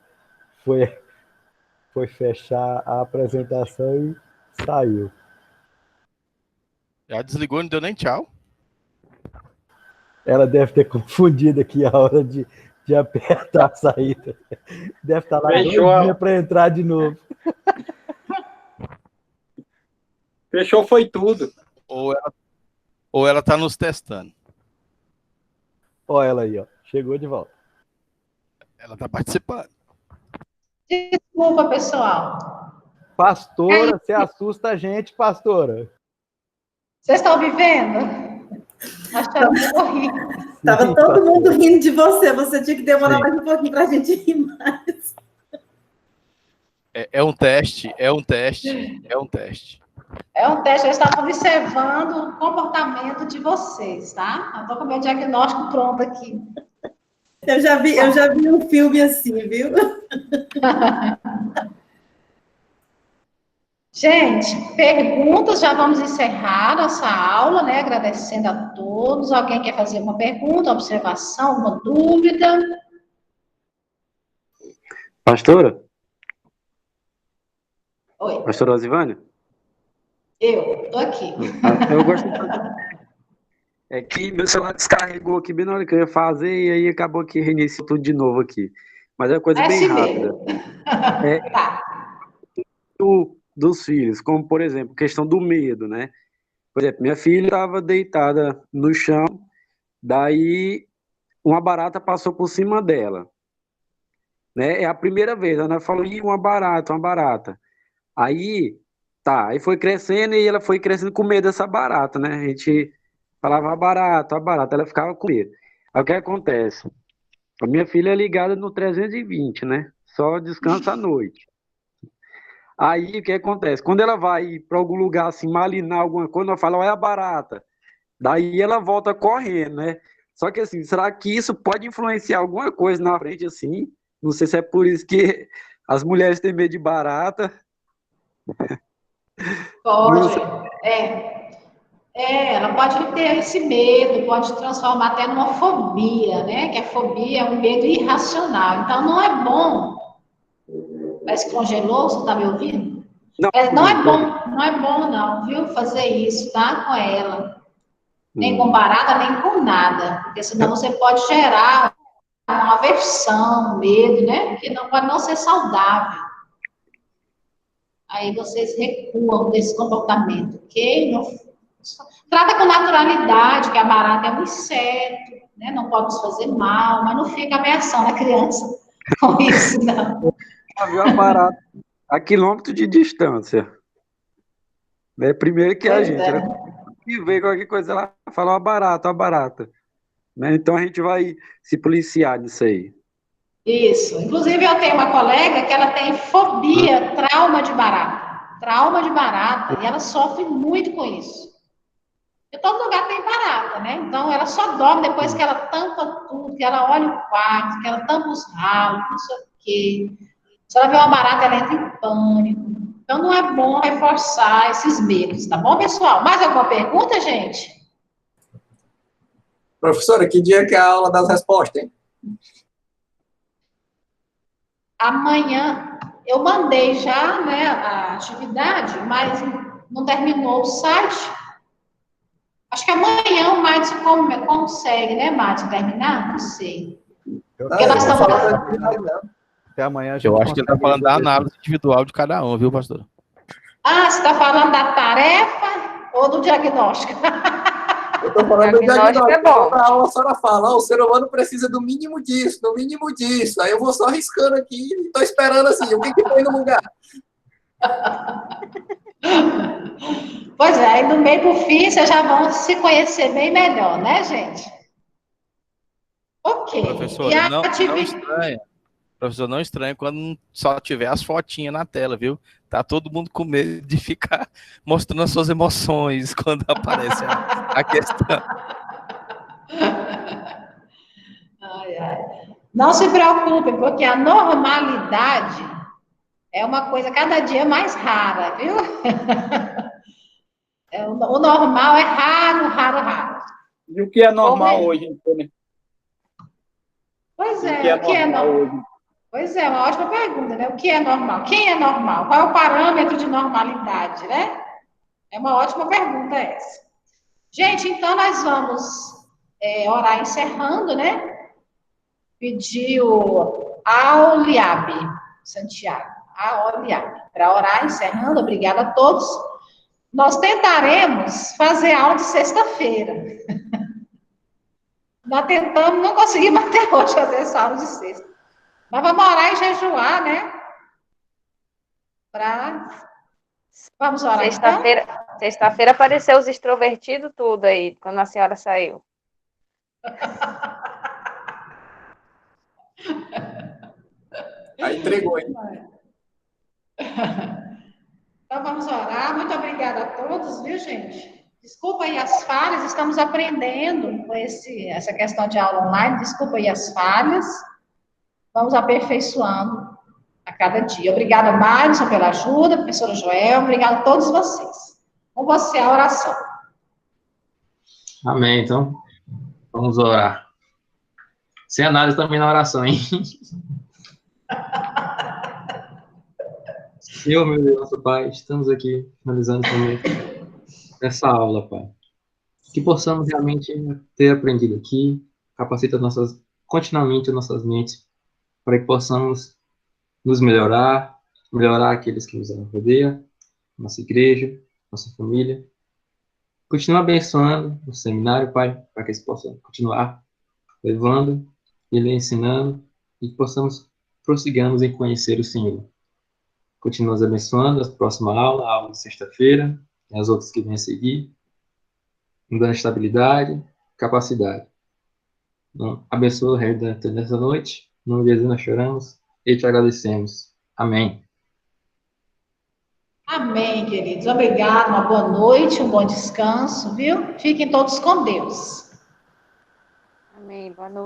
Foi fechar a apresentação e saiu. Já desligou, não deu nem tchau. Ela deve ter confundido aqui a hora de apertar a saída. Deve estar lá doidinha para entrar de novo. Fechou, foi tudo. Ou ela tá nos testando. Ó ela aí, ó. Chegou de volta. Ela tá participando. Desculpa, pessoal. Pastora, você assusta a gente, pastora. Vocês estão me vendo? Achando que eu vou rir. Estava todo mundo rindo de você. Você tinha que demorar mais um pouquinho para a gente rir mais. É um teste, é um teste, é um teste. É um teste, eu estava observando o comportamento de vocês, tá? Eu estou com o meu diagnóstico pronto aqui. Eu já vi um filme assim, viu? Gente, perguntas, já vamos encerrar nossa aula, né? Agradecendo a todos. Alguém quer fazer uma pergunta, observação, alguma dúvida? Pastora? Oi. Pastora Rosivânia? Eu, estou aqui. Eu gosto de fazer. É que meu celular descarregou aqui bem na hora que eu ia fazer e aí acabou que reiniciou tudo de novo aqui. Mas é coisa bem rápida. Tá. Dos filhos, como, por exemplo, questão do medo, né? Por exemplo, minha filha estava deitada no chão, daí uma barata passou por cima dela. Né? É a primeira vez, ela falou, ih, uma barata. Aí foi crescendo e ela foi crescendo com medo dessa barata, né? A gente falava a barata, ela ficava com medo. Aí o que acontece? A minha filha é ligada no 320, né? Só descansa à noite. Aí o que acontece? Quando ela vai para algum lugar assim, malinar alguma coisa, ela fala, olha a barata. Daí ela volta correndo, né? Só que assim, será que isso pode influenciar alguma coisa na frente assim? Não sei se é por isso que as mulheres têm medo de barata. Pode, ela pode ter esse medo, pode transformar até numa fobia, né? Que a fobia é um medo irracional. Então, não é bom. Parece que congelou, você está me ouvindo? Não é bom não, viu? Fazer isso, tá? Com ela. Nem com barata, nem com nada. Porque senão você pode gerar uma aversão, um medo, né? Que não pode não ser saudável. Aí vocês recuam desse comportamento, ok? Trata com naturalidade, que a barata é um inseto, né? Não pode nos fazer mal, mas não fica ameaçando a criança com isso, não. Viu a barata a quilômetro de distância. Né? Primeiro que a gente, que vê qualquer coisa lá, fala uma barata. Né? Então a gente vai se policiar nisso aí. Isso. Inclusive, eu tenho uma colega que ela tem fobia, trauma de barata, e ela sofre muito com isso. Em todo lugar tem barata, né? Então, ela só dorme depois que ela tampa tudo, que ela olha o quarto, que ela tampa os ralos, não sei o quê. Se ela vê uma barata, ela entra em pânico. Então, não é bom reforçar esses medos, tá bom, pessoal? Mais alguma pergunta, gente? Professora, que dia que é a aula das respostas, hein? Amanhã, eu mandei já, né, a atividade, mas não terminou o site. Acho que amanhã o Madison consegue, né, Madison, terminar? Não sei. Porque nós estamos... Até amanhã. Eu acho que ele está falando da análise individual de cada um, viu, pastor? Ah, você está falando da tarefa ou do diagnóstico? Eu estou falando do diagnóstico. É bom. Na aula a senhora fala, o ser humano precisa do mínimo disso, do mínimo disso. Aí eu vou só riscando aqui e estou esperando assim, o que foi no lugar? Pois é, aí do meio para o fim vocês já vão se conhecer bem melhor, né, gente? Ok. Professora, não estranha. Professor, não estranha quando só tiver as fotinhas na tela, viu? Tá todo mundo com medo de ficar mostrando as suas emoções quando aparece a questão. Não se preocupem, porque a normalidade é uma coisa cada dia mais rara, viu? O normal é raro. E o que é normal hoje, então, né? Pois é, o que é normal hoje? Pois é, uma ótima pergunta, né? O que é normal? Quem é normal? Qual é o parâmetro de normalidade, né? É uma ótima pergunta essa. Gente, então nós vamos orar encerrando, né? Pedir o Auliabe, Santiago, Auliabe, para orar encerrando. Obrigada a todos. Nós tentaremos fazer aula de sexta-feira. Nós tentamos, não conseguimos até hoje fazer essa aula de sexta. Mas vamos orar e jejuar, né? Vamos orar, Sexta-feira apareceu os extrovertidos tudo aí, quando a senhora saiu. Aí entregou, hein? Então vamos orar. Muito obrigada a todos, viu, gente? Desculpa aí as falhas, estamos aprendendo com essa questão de aula online. Desculpa aí as falhas. Vamos aperfeiçoando a cada dia. Obrigada, Madison, pela ajuda, professora Joel, obrigada a todos vocês. Com você, a oração. Amém, então, vamos orar. Sem análise também na oração, hein? Senhor, meu Deus, nosso Pai, estamos aqui finalizando também essa aula, Pai. Que possamos realmente ter aprendido aqui, capacita continuamente as nossas mentes, para que possamos nos melhorar aqueles que nos rodeiam, nossa igreja, nossa família. Continua abençoando o seminário, Pai, para que eles possam continuar levando e ensinando e que possamos prosseguirmos em conhecer o Senhor. Continua nos abençoando a próxima aula, a aula de sexta-feira, e as outras que vêm a seguir, nos dando estabilidade, capacidade. Então, abençoa o resto dessa noite. Em nome de Jesus nós choramos e te agradecemos. Amém. Amém, queridos. Obrigado, uma boa noite, um bom descanso, viu? Fiquem todos com Deus. Amém. Boa noite.